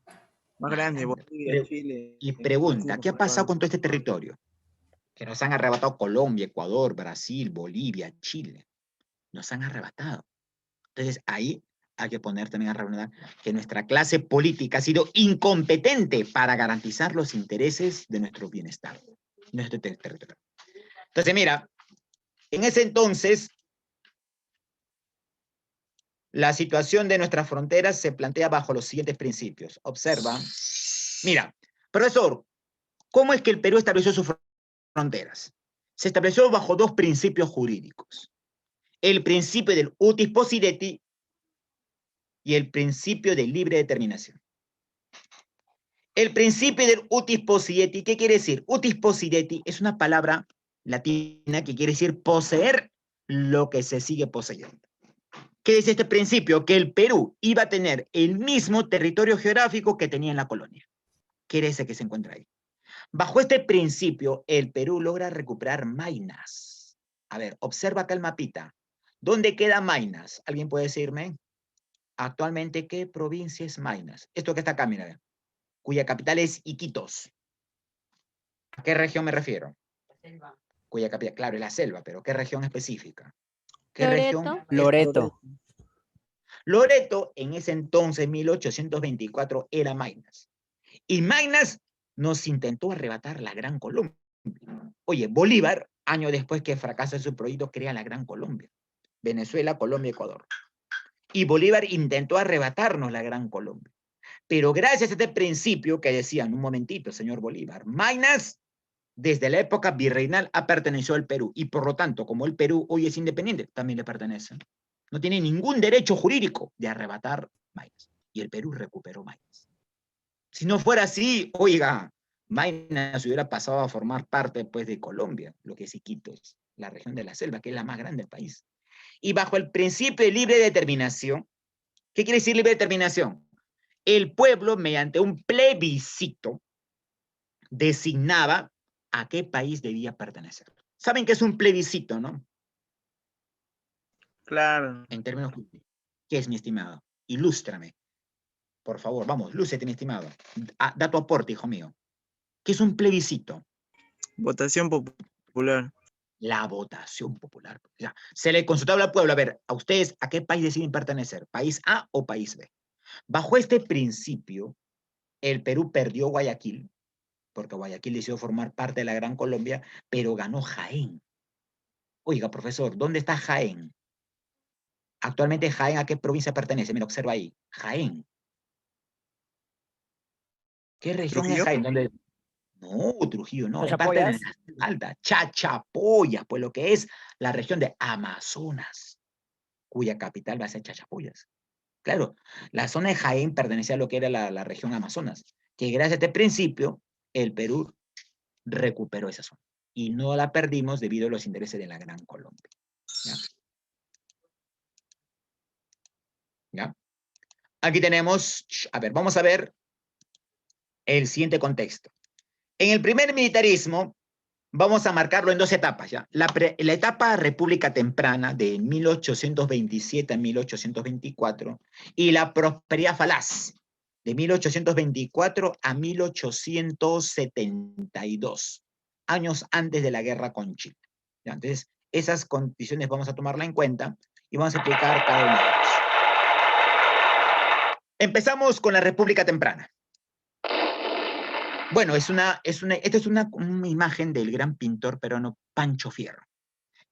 Más
Más
grande,
grandes.
Bolivia, Chile.
Y
Brasil
pregunta,
nos
¿qué ha pasado
faltaba.
con todo este territorio? Que nos han arrebatado Colombia, Ecuador, Brasil, Bolivia, Chile. Nos han arrebatado. Entonces ahí hay que poner también a reunir que nuestra clase política ha sido incompetente para garantizar los intereses de nuestro bienestar, nuestro territorio. Entonces mira, en ese entonces la situación de nuestras fronteras se plantea bajo los siguientes principios. Observa, mira, profesor, ¿cómo es que el Perú estableció sus fronteras? Se estableció bajo dos principios jurídicos. El principio del utis possidendi y el principio de libre determinación. El principio del utis possidendi, ¿qué quiere decir? Utis possidendi es una palabra latina que quiere decir poseer lo que se sigue poseyendo. ¿Qué dice este principio? Que el Perú iba a tener el mismo territorio geográfico que tenía en la colonia, que era ese que se encuentra ahí. Bajo este principio, el Perú logra recuperar Maynas. A ver, observa acá el mapita. ¿Dónde queda Maynas? ¿Alguien puede decirme? Actualmente, ¿qué provincia es Maynas? Esto que está acá, mira, cuya capital es Iquitos. ¿A qué región me refiero?
Selva.
Cuya capital, claro, es la selva, pero ¿qué región específica? ¿Qué
Loreto.
región?
Loreto.
Loreto, en ese entonces, 1824, era Maynas. Y Maynas nos intentó arrebatar la Gran Colombia. Oye, Bolívar, año después que fracasa su proyecto, crea la Gran Colombia. Venezuela, Colombia, Ecuador. Y Bolívar intentó arrebatarnos la Gran Colombia. Pero gracias a este principio que decían, un momentito, señor Bolívar, Maynas, desde la época virreinal, ha pertenecido al Perú. Y por lo tanto, como el Perú hoy es independiente, también le pertenece. No tiene ningún derecho jurídico de arrebatar Maynas. Y el Perú recuperó Maynas. Si no fuera así, oiga, Maynas hubiera pasado a formar parte pues, de Colombia, lo que es Iquitos, la región de la selva, que es la más grande del país. Y bajo el principio de libre determinación, ¿qué quiere decir libre determinación? El pueblo, mediante un plebiscito, designaba a qué país debía pertenecer. ¿Saben qué es un plebiscito, no?
Claro.
En términos jurídicos. ¿Qué es, mi estimado? Ilústrame. Por favor, vamos, lúcete, mi estimado. Da tu aporte, hijo mío. ¿Qué es un plebiscito?
Votación popular.
La votación popular. O sea, se le consultaba al pueblo, a ver, a ustedes, ¿a qué país deciden pertenecer? ¿País A o país B? Bajo este principio, el Perú perdió Guayaquil, porque Guayaquil decidió formar parte de la Gran Colombia, pero ganó Jaén. Oiga, profesor, ¿dónde está Jaén? Actualmente Jaén, ¿a qué provincia pertenece? Mira, observa ahí. Jaén. ¿Qué región es
¿Trujillo?
Jaén? ¿Dónde? No, Trujillo, no, es parte de la
¿Chachapoyas?
alta. Chachapoyas, pues lo que es la región de Amazonas, cuya capital va a ser Chachapoyas. Claro, la zona de Jaén pertenecía a lo que era la región Amazonas, que gracias a este principio, el Perú recuperó esa zona. Y no la perdimos debido a los intereses de la Gran Colombia. ¿Ya? ¿Ya? Aquí tenemos, a ver, vamos a ver el siguiente contexto. En el primer militarismo, vamos a marcarlo en dos etapas, ¿ya? La etapa república temprana de 1827 a 1824 y la prosperidad falaz de 1824 a 1872, años antes de la guerra con Chile. ¿Ya? Entonces, esas condiciones vamos a tomarla en cuenta y vamos a explicar cada una de ellas. Empezamos con la república temprana. Bueno, esta es una imagen del gran pintor peruano Pancho Fierro,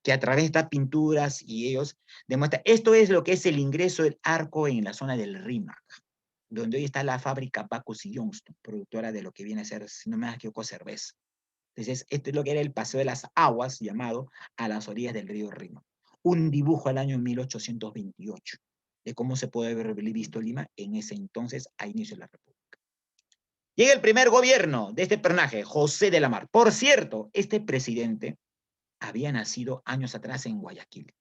que a través de estas pinturas y ellos demuestra, esto es lo que es el ingreso del arco en la zona del Rímac, donde hoy está la fábrica Bacchus y Johnston, productora de lo que viene a ser, si no me equivoco, cerveza. Entonces, esto es lo que era el Paseo de las Aguas, llamado a las orillas del río Rímac. Un dibujo al año 1828. de cómo se puede haber visto Lima en ese entonces a inicio de la República. Llega el primer gobierno de este personaje, José de la Mar. Por cierto, este presidente había nacido años atrás en Guayaquil.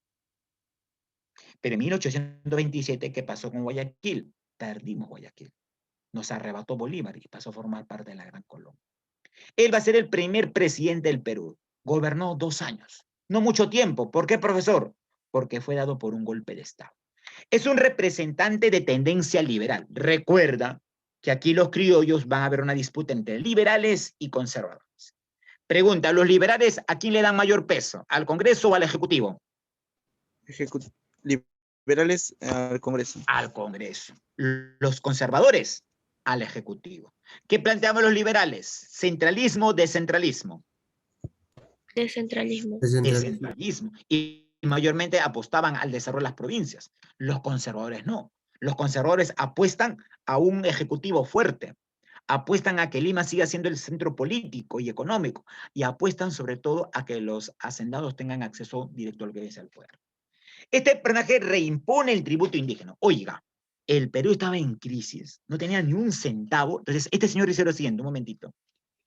Pero en 1827, ¿qué pasó con Guayaquil? Perdimos Guayaquil. Nos arrebató Bolívar y pasó a formar parte de la Gran Colombia. Él va a ser el primer presidente del Perú. Gobernó 2 años. No mucho tiempo. ¿Por qué, profesor? Porque fue dado por un golpe de Estado. Es un representante de tendencia liberal. Recuerda que aquí los criollos van a haber una disputa entre liberales y conservadores. Pregunta, ¿los liberales a quién le dan mayor peso? ¿Al Congreso o al Ejecutivo?
Liberales al Congreso.
Al Congreso. Los conservadores al Ejecutivo. ¿Qué planteaban los liberales? ¿Centralismo o descentralismo?
Descentralismo.
Descentralismo. Y mayormente apostaban al desarrollo de las provincias. Los conservadores no. Los conservadores apuestan a un ejecutivo fuerte, apuestan a que Lima siga siendo el centro político y económico, y apuestan sobre todo a que los hacendados tengan acceso directo al que es el poder. Este personaje reimpone el tributo indígena. Oiga, el Perú estaba en crisis, no tenía ni un centavo. Entonces, este señor dice lo siguiente, un momentito.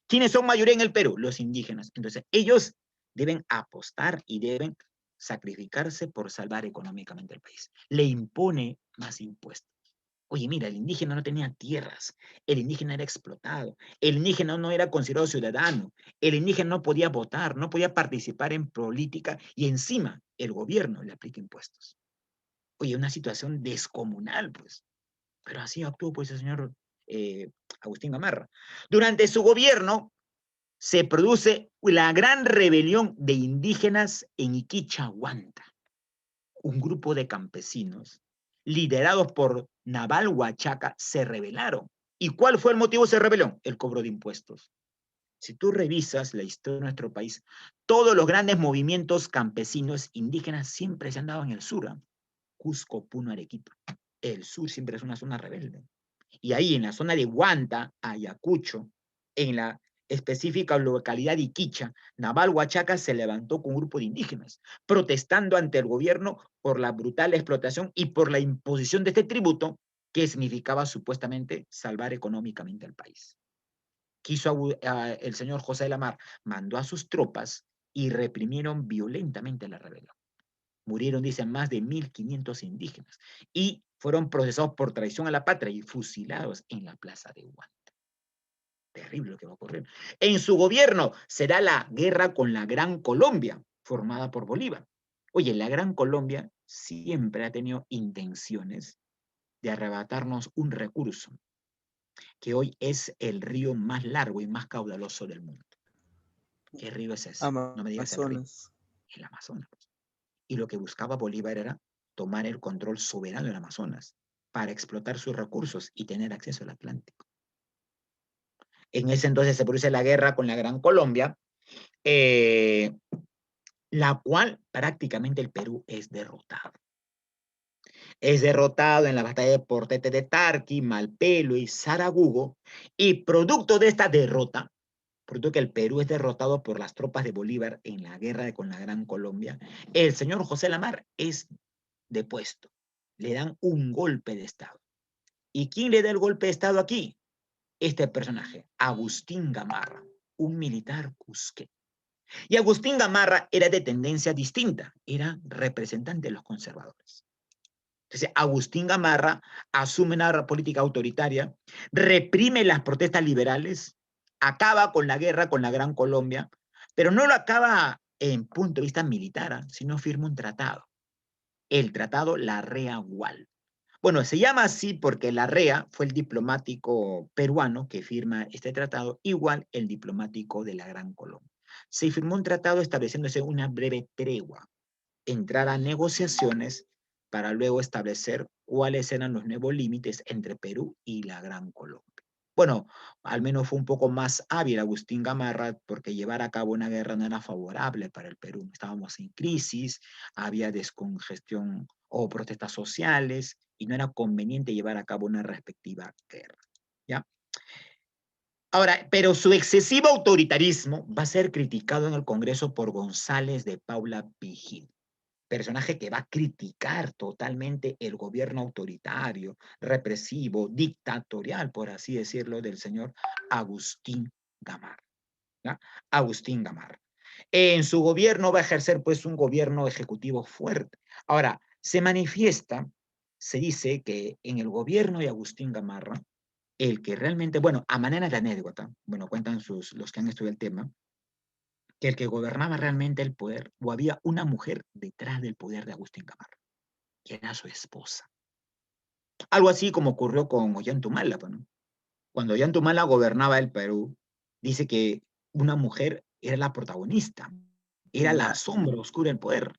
¿Quiénes son mayoría en el Perú? Los indígenas. Entonces, ellos deben apostar y deben sacrificarse por salvar económicamente el país. Le impone más impuestos. Oye, mira, el indígena no tenía tierras, el indígena era explotado, el indígena no era considerado ciudadano, el indígena no podía votar, no podía participar en política y encima el gobierno le aplica impuestos. Oye, una situación descomunal, pues. Pero así actuó, pues, el señor Agustín Gamarra. Durante su gobierno se produce la gran rebelión de indígenas en Iquichahuanta. Un grupo de campesinos, liderados por Naval Huachaca, se rebelaron. ¿Y cuál fue el motivo de esa rebelión? El cobro de impuestos. Si tú revisas la historia de nuestro país, todos los grandes movimientos campesinos indígenas siempre se han dado en el sur. Cusco, Puno, Arequipa. El sur siempre es una zona rebelde. Y ahí en la zona de Huanta, Ayacucho, en la específica localidad de Iquicha, Naval Huachaca se levantó con un grupo de indígenas, protestando ante el gobierno por la brutal explotación y por la imposición de este tributo que significaba supuestamente salvar económicamente al país. El señor José de la Mar mandó a sus tropas y reprimieron violentamente la rebelión. Murieron, dicen, más de 1.500 indígenas y fueron procesados por traición a la patria y fusilados en la plaza de Huanta. Terrible lo que va a ocurrir. En su gobierno será la guerra con la Gran Colombia, formada por Bolívar. Oye, la Gran Colombia siempre ha tenido intenciones de arrebatarnos un recurso, que hoy es el río más largo y más caudaloso del mundo. ¿Qué río es ese? No me digas el río.
Amazonas.
El Amazonas. Y lo que buscaba Bolívar era tomar el control soberano del Amazonas para explotar sus recursos y tener acceso al Atlántico. En ese entonces se produce la guerra con la Gran Colombia, la cual prácticamente el Perú es derrotado. Es derrotado en la batalla de Portete de Tarqui, Malpelo y Saragugo, y producto de esta derrota, producto que el Perú es derrotado por las tropas de Bolívar en la guerra con la Gran Colombia, el señor José de la Mar es depuesto. Le dan un golpe de Estado. ¿Y quién le da el golpe de Estado aquí? Este personaje, Agustín Gamarra, un militar cusqueño. Y Agustín Gamarra era de tendencia distinta, era representante de los conservadores. Entonces, Agustín Gamarra asume una política autoritaria, reprime las protestas liberales, acaba con la guerra con la Gran Colombia, pero no lo acaba en punto de vista militar, sino firma un tratado. El tratado Larrea-Gual. Bueno, se llama así porque Larrea fue el diplomático peruano que firma este tratado, igual el diplomático de la Gran Colombia. Se firmó un tratado estableciéndose una breve tregua, entrar a negociaciones para luego establecer cuáles eran los nuevos límites entre Perú y la Gran Colombia. Bueno, al menos fue un poco más hábil Agustín Gamarra porque llevar a cabo una guerra no era favorable para el Perú. Estábamos en crisis, había descongestión o protestas sociales y no era conveniente llevar a cabo una respectiva guerra. ¿Ya? Ahora, pero su excesivo autoritarismo va a ser criticado en el Congreso por González de Paula Vigil. personaje que va a criticar totalmente el gobierno autoritario, represivo, dictatorial, por así decirlo, del señor Agustín Gamarra. ¿Ya? Agustín Gamarra. En su gobierno va a ejercer pues un gobierno ejecutivo fuerte. Ahora, se manifiesta, se dice que en el gobierno de Agustín Gamarra, el que realmente, bueno, a manera de anécdota, bueno, cuentan los que han estudiado el tema, que el que gobernaba realmente el poder, o había una mujer detrás del poder de Agustín Gamarra, que era su esposa. Algo así como ocurrió con Ollantumala, ¿no? Cuando Ollantumala gobernaba el Perú, dice que una mujer era la protagonista, era la sombra oscura del poder.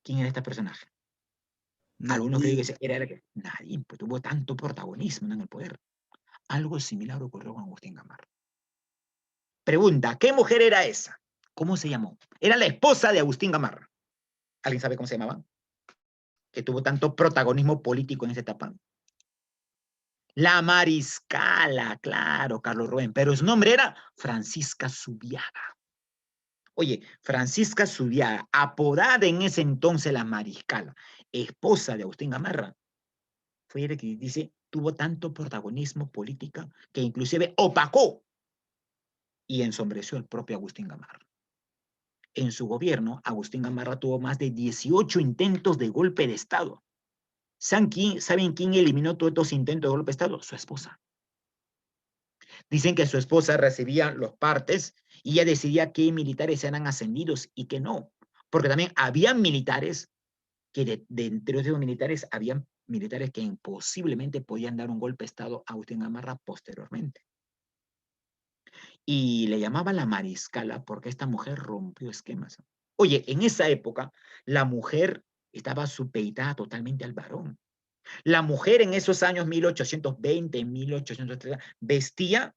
¿Quién era este personaje? Algunos creen que era que nadie, pues tuvo tanto protagonismo en el poder. Algo similar ocurrió con Agustín Gamarra. Pregunta, ¿qué mujer era esa? ¿Cómo se llamó? Era la esposa de Agustín Gamarra. ¿Alguien sabe cómo se llamaba? Que tuvo tanto protagonismo político en esa etapa. La Mariscala, claro, Carlos Rubén, pero su nombre era Francisca Zubiaga. Oye, Francisca Zubiaga, apodada en ese entonces la Mariscala, esposa de Agustín Gamarra, fue el que dice, tuvo tanto protagonismo político que inclusive opacó y ensombreció al propio Agustín Gamarra. En su gobierno, Agustín Gamarra tuvo más de 18 intentos de golpe de Estado. ¿Saben quién eliminó todos estos intentos de golpe de Estado? Su esposa. Dicen que su esposa recibía los partes y ella decidía qué militares eran ascendidos y qué no. Porque también había militares que dentro de esos militares habían militares que imposiblemente podían dar un golpe de Estado a Agustín Gamarra posteriormente. Y le llamaban la mariscala porque esta mujer rompió esquemas. Oye, en esa época la mujer estaba supeditada totalmente al varón. La mujer en esos años 1820, 1830, vestía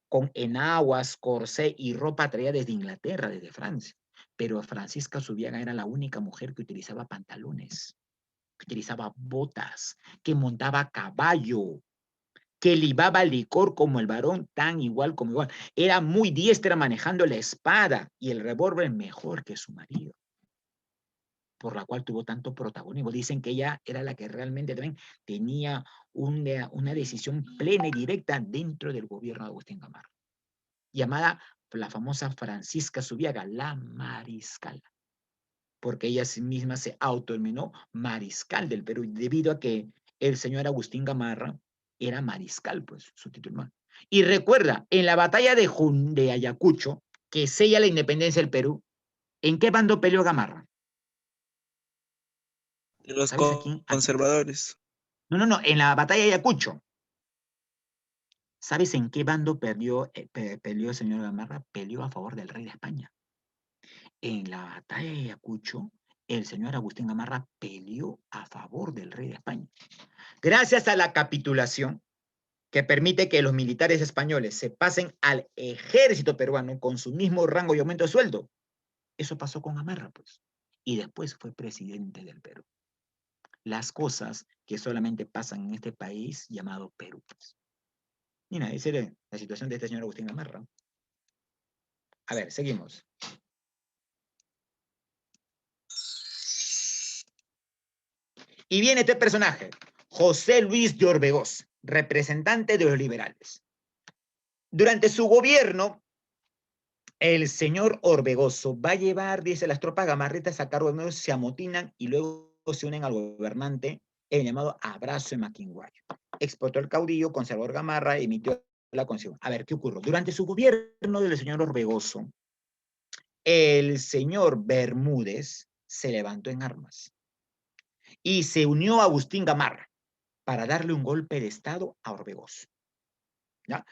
con enaguas, corsé y ropa traída desde Inglaterra, desde Francia. Pero Francisca Zubiaga era la única mujer que utilizaba pantalones, que utilizaba botas, que montaba a caballo, que libaba licor como el varón, tan igual como igual. Era muy diestra manejando la espada y el revólver mejor que su marido, por la cual tuvo tanto protagonismo. Dicen que ella era la que realmente también tenía una decisión plena y directa dentro del gobierno de Agustín Gamarra, llamada la famosa Francisca Zubiaga, la mariscal, porque ella sí misma se autodenominó mariscal del Perú, debido a que el señor Agustín Gamarra era mariscal, pues, su título. Y recuerda, en la batalla de Ayacucho, que sella la independencia del Perú, ¿en qué bando peleó Gamarra?
De los
¿Sabes a quién?
conservadores.
No, en la batalla de Ayacucho. ¿Sabes en qué bando peleó el señor Gamarra? Peleó a favor del rey de España. En la batalla de Ayacucho, el señor Agustín Gamarra peleó a favor del rey de España. Gracias a la capitulación que permite que los militares españoles se pasen al ejército peruano con su mismo rango y aumento de sueldo. Eso pasó con Gamarra, pues. Y después fue presidente del Perú. Las cosas que solamente pasan en este país llamado Perú, pues. Mira, esa era la situación de este señor Agustín Gamarra. A ver, seguimos. Y viene este personaje, José Luis de Orbegoz, representante de los liberales. Durante su gobierno, el señor Orbegoso va a llevar, dice, las tropas gamarritas a cargo de medios, se amotinan y luego se unen al gobernante, el llamado Abrazo de Maquinguayo. Explotó el caudillo, conservador Gamarra, emitió la concesión. A ver, ¿qué ocurrió? Durante su gobierno del señor Orbegoso, el señor Bermúdez se levantó en armas y se unió a Agustín Gamarra para darle un golpe de Estado a Orbegoso. ¿Ya?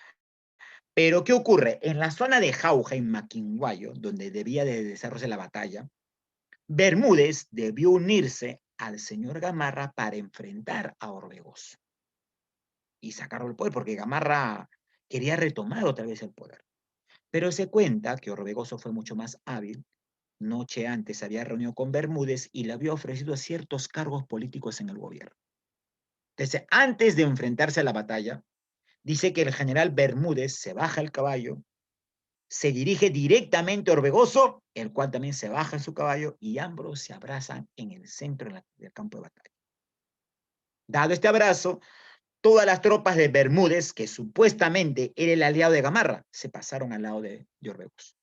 Pero, ¿qué ocurre? En la zona de Jauja, en Maquinguayo, donde debía de desarrollarse la batalla, Bermúdez debió unirse al señor Gamarra para enfrentar a Orbegoso y sacarlo del poder, porque Gamarra quería retomar otra vez el poder. Pero se cuenta que Orbegoso fue mucho más hábil. Noche antes se había reunido con Bermúdez y le había ofrecido ciertos cargos políticos en el gobierno. Entonces, antes de enfrentarse a la batalla, dice que el general Bermúdez se baja el caballo, se dirige directamente a Orbegoso, el cual también se baja en su caballo, y ambos se abrazan en el centro del campo de batalla. Dado este abrazo, todas las tropas de Bermúdez, que supuestamente era el aliado de Gamarra, se pasaron al lado de Orbegoso,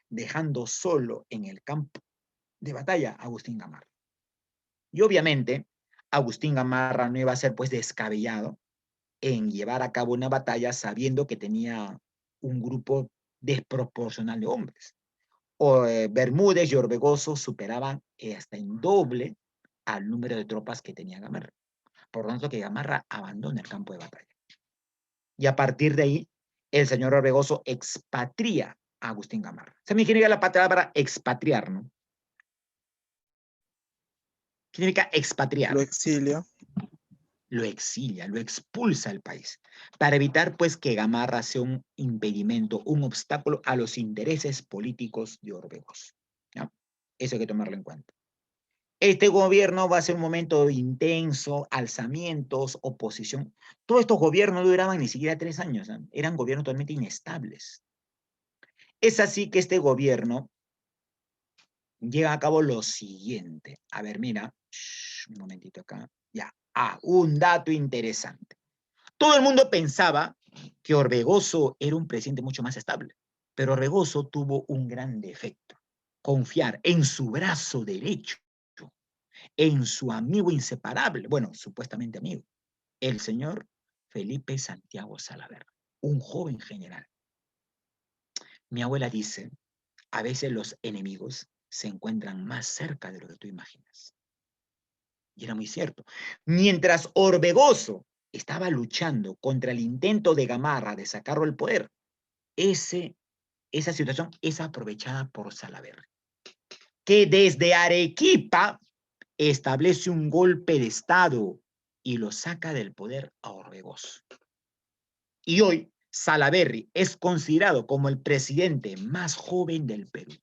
dejando solo en el campo de batalla a Agustín Gamarra. Y obviamente, Agustín Gamarra no iba a ser pues descabellado en llevar a cabo una batalla sabiendo que tenía un grupo desproporcional de hombres. Bermúdez y Orbegoso superaban hasta en doble al número de tropas que tenía Gamarra. Por lo tanto, que Gamarra abandona el campo de batalla. Y a partir de ahí, el señor Orbegoso expatria a Agustín Gamarra. ¿Se me significa la palabra expatriar, no? ¿Qué significa expatriar?
Lo exilia.
Lo exilia, lo expulsa del país, para evitar pues que Gamarra sea un impedimento, un obstáculo a los intereses políticos de Orbegoso. ¿Ya? Eso hay que tomarlo en cuenta. Este gobierno va a ser un momento intenso, alzamientos, oposición. Todos estos gobiernos no duraban ni siquiera 3 años, ¿eh? Eran gobiernos totalmente inestables. Es así que este gobierno lleva a cabo lo siguiente. A ver, mira, un momentito acá. Ya, un dato interesante. Todo el mundo pensaba que Orbegoso era un presidente mucho más estable, pero Orbegoso tuvo un gran defecto: confiar en su brazo derecho, en su amigo inseparable, bueno, supuestamente amigo, el señor Felipe Santiago Salaverry, un joven general. Mi abuela dice, a veces los enemigos se encuentran más cerca de lo que tú imaginas. Y era muy cierto. Mientras Orbegoso estaba luchando contra el intento de Gamarra de sacarlo del poder, esa situación es aprovechada por Salaverry, que desde Arequipa establece un golpe de Estado y lo saca del poder a Orbegoso. Y hoy Salaverry es considerado como el presidente más joven del Perú.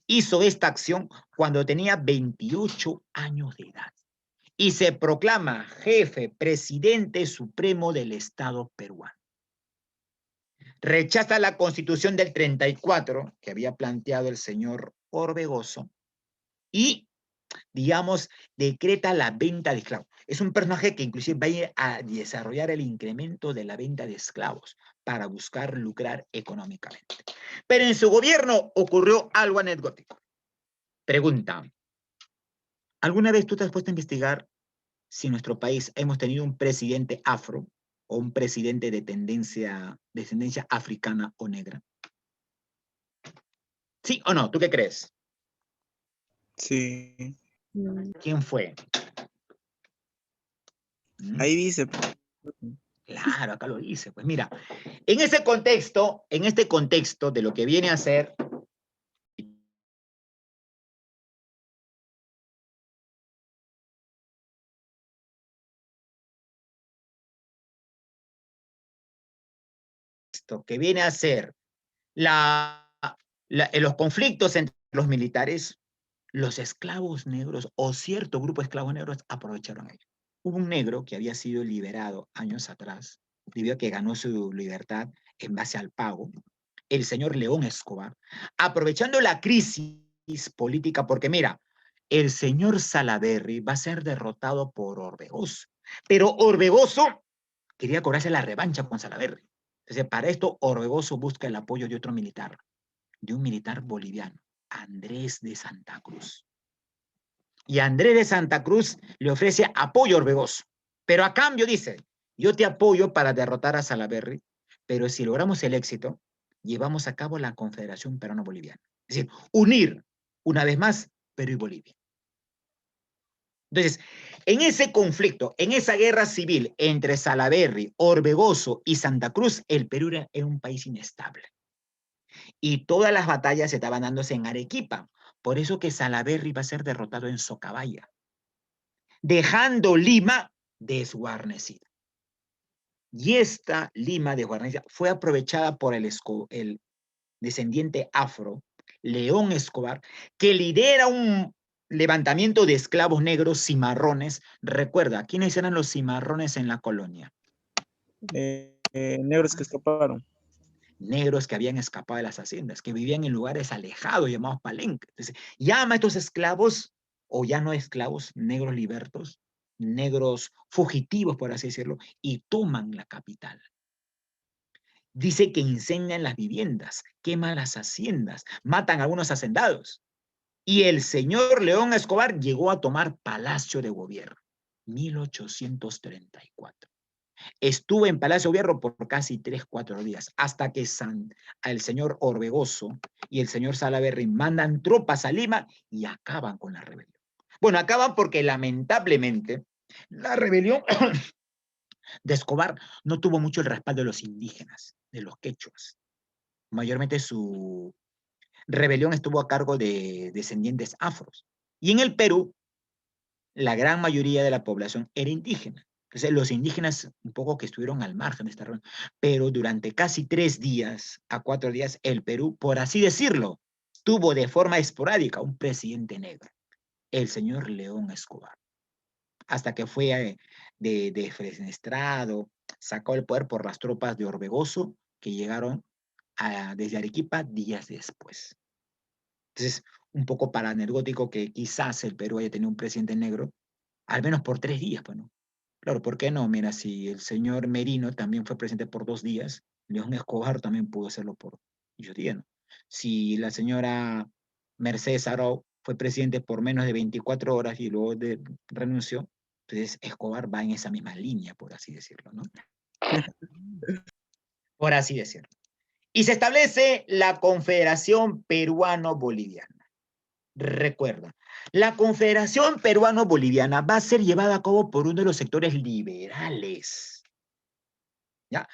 Hizo esta acción cuando tenía 28 años de edad y se proclama jefe, presidente supremo del Estado peruano. Rechaza la Constitución del 34 que había planteado el señor Orbegoso y, digamos, decreta la venta de esclavos. Es un personaje que inclusive va a ir a desarrollar el incremento de la venta de esclavos para buscar lucrar económicamente. Pero en su gobierno ocurrió algo anecdótico. Pregunta, ¿alguna vez tú te has puesto a investigar si en nuestro país hemos tenido un presidente afro o un presidente de descendencia africana o negra? ¿Sí o no? ¿Tú qué crees?
Sí.
¿Quién fue?
Ahí dice.
Claro, acá lo dice. Pues mira, en este contexto de lo que viene a ser los conflictos entre los militares, los esclavos negros o cierto grupo de esclavos negros aprovecharon ello. Hubo un negro que había sido liberado años atrás, debido a que ganó su libertad en base al pago, el señor León Escobar, aprovechando la crisis política, porque mira, el señor Salaverry va a ser derrotado por Orbegoso, pero Orbegoso quería cobrarse la revancha con Salaverry. Entonces, para esto, Orbegoso busca el apoyo de otro militar, de un militar boliviano, Andrés de Santa Cruz. Y Andrés de Santa Cruz le ofrece apoyo a Orbegoso, pero a cambio dice, yo te apoyo para derrotar a Salaverry, pero si logramos el éxito, llevamos a cabo la Confederación Peruano-Boliviana. Es decir, unir una vez más Perú y Bolivia. Entonces, en ese conflicto, en esa guerra civil entre Salaverry, Orbegoso y Santa Cruz, el Perú era un país inestable. Y todas las batallas se estaban dándose en Arequipa. Por eso que Salaverry va a ser derrotado en Socabaya, dejando Lima desguarnecida. Y esta Lima desguarnecida fue aprovechada por el descendiente afro, León Escobar, que lidera un levantamiento de esclavos negros cimarrones. Recuerda, ¿quiénes eran los cimarrones en la colonia?
Negros que escaparon.
negros que habían escapado de las haciendas, que vivían en lugares alejados llamados palenques. Entonces, llama a estos esclavos, o ya no esclavos, negros libertos, negros fugitivos, por así decirlo, y toman la capital. Dice que incendian las viviendas, queman las haciendas, matan a algunos hacendados. Y el señor León Escobar llegó a tomar Palacio de Gobierno, 1834. Estuvo en Palacio de Gobierno por casi 3-4 días, hasta que el señor Orbegoso y el señor Salaverry mandan tropas a Lima y acaban con la rebelión. Bueno, acaban porque lamentablemente la rebelión de Escobar no tuvo mucho el respaldo de los indígenas, de los quechuas. Mayormente su rebelión estuvo a cargo de descendientes afros. Y en el Perú, la gran mayoría de la población era indígena. Entonces, los indígenas un poco que estuvieron al margen de esta reunión, pero durante casi 3 días a 4 días, el Perú, por así decirlo, tuvo de forma esporádica un presidente negro, el señor León Escobar, hasta que fue defenestrado, sacó el poder por las tropas de Orbegoso, que llegaron desde Arequipa días después. Entonces, un poco para anecdótico que quizás el Perú haya tenido un presidente negro, al menos por 3 días, pues, ¿no? Claro, ¿por qué no? Mira, si el señor Merino también fue presidente por 2 días, León Escobar también pudo hacerlo por muchos días, ¿no? Si la señora Mercedes Arau fue presidente por menos de 24 horas y luego renunció, entonces Escobar va en esa misma línea, por así decirlo, ¿no? Por así decirlo. Y se establece la Confederación Peruano-Boliviana. Recuerda, la Confederación Peruano-Boliviana va a ser llevada a cabo por uno de los sectores liberales. ¿Ya?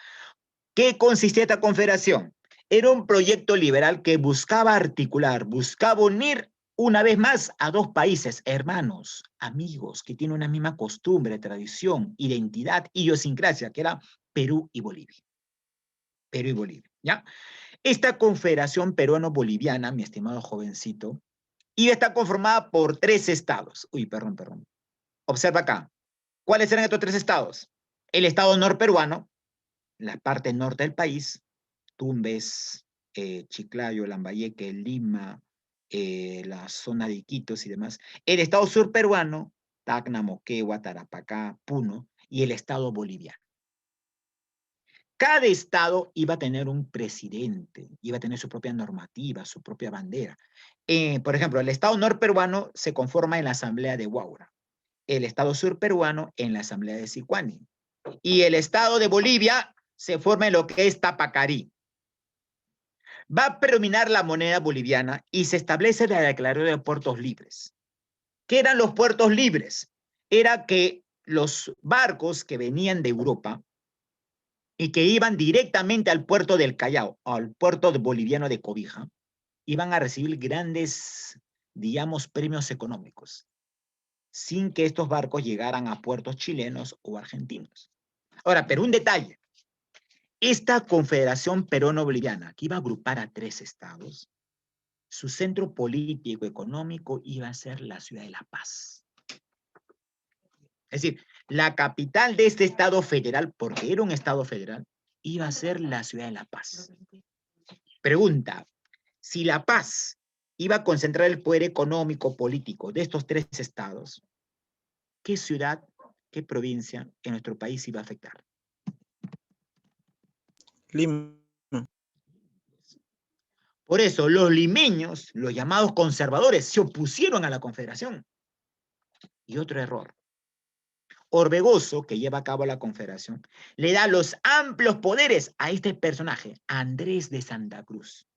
¿Qué consistía esta confederación? Era un proyecto liberal que buscaba articular, buscaba unir una vez más a 2 países, hermanos, amigos, que tienen una misma costumbre, tradición, identidad, idiosincrasia, que era Perú y Bolivia. Perú y Bolivia, ¿ya? Esta confederación peruano-boliviana, mi estimado jovencito, iba a estar conformada por 3 estados. Uy, perdón. Observa acá. ¿Cuáles eran estos 3 estados? El estado norperuano, la parte norte del país, Tumbes, Chiclayo, Lambayeque, Lima, la zona de Iquitos y demás. El estado surperuano, Tacna, Moquegua, Tarapacá, Puno, y el estado boliviano. Cada estado iba a tener un presidente, iba a tener su propia normativa, su propia bandera. Por ejemplo, el estado norperuano se conforma en la asamblea de Huaura, el estado surperuano en la asamblea de Sicuani, y el estado de Bolivia se forma en lo que es Tapacarí. Va a predominar la moneda boliviana y se establece la declaración de puertos libres. ¿Qué eran los puertos libres? Era que los barcos que venían de Europa y que iban directamente al puerto del Callao, al puerto boliviano de Cobija, iban a recibir grandes, digamos, premios económicos, sin que estos barcos llegaran a puertos chilenos o argentinos. Ahora, pero un detalle. Esta Confederación Peruano-Boliviana, que iba a agrupar a 3 estados, su centro político económico iba a ser la ciudad de La Paz. Es decir, la capital de este estado federal, porque era un estado federal, iba a ser la ciudad de La Paz. Pregunta, si La Paz iba a concentrar el poder económico político de estos 3 estados, ¿qué ciudad, qué provincia en nuestro país iba a afectar?
Lima.
Por eso los limeños, los llamados conservadores, se opusieron a la confederación. Y otro error. Orbegoso, que lleva a cabo la confederación, le da los amplios poderes a este personaje, Andrés de Santa Cruz,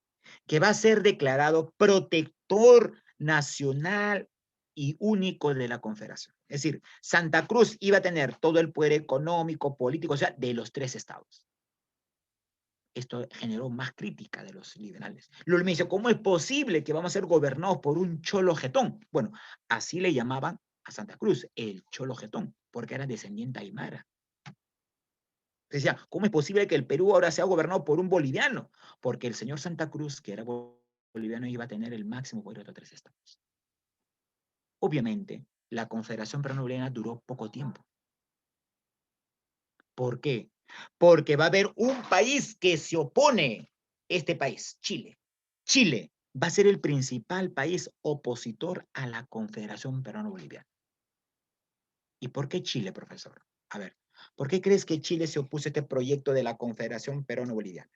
que va a ser declarado protector nacional y único de la confederación. Es decir, Santa Cruz iba a tener todo el poder económico, político, o sea, de los 3 estados. Esto generó más crítica de los liberales. Luego me dice, ¿cómo es posible que vamos a ser gobernados por un cholo jetón? Bueno, así le llamaban a Santa Cruz, el cholo jetón, porque era descendiente aymara. Decía, ¿cómo es posible que el Perú ahora sea gobernado por un boliviano? Porque el señor Santa Cruz, que era boliviano, iba a tener el máximo poder de los 3 estados. Obviamente, la Confederación Peruano-Boliviana duró poco tiempo. ¿Por qué? Porque va a haber un país que se opone este país, Chile. Chile va a ser el principal país opositor a la Confederación Peruano-Boliviana. ¿Y por qué Chile, profesor? A ver, ¿por qué crees que Chile se opuso a este proyecto de la Confederación Peruano-Boliviana?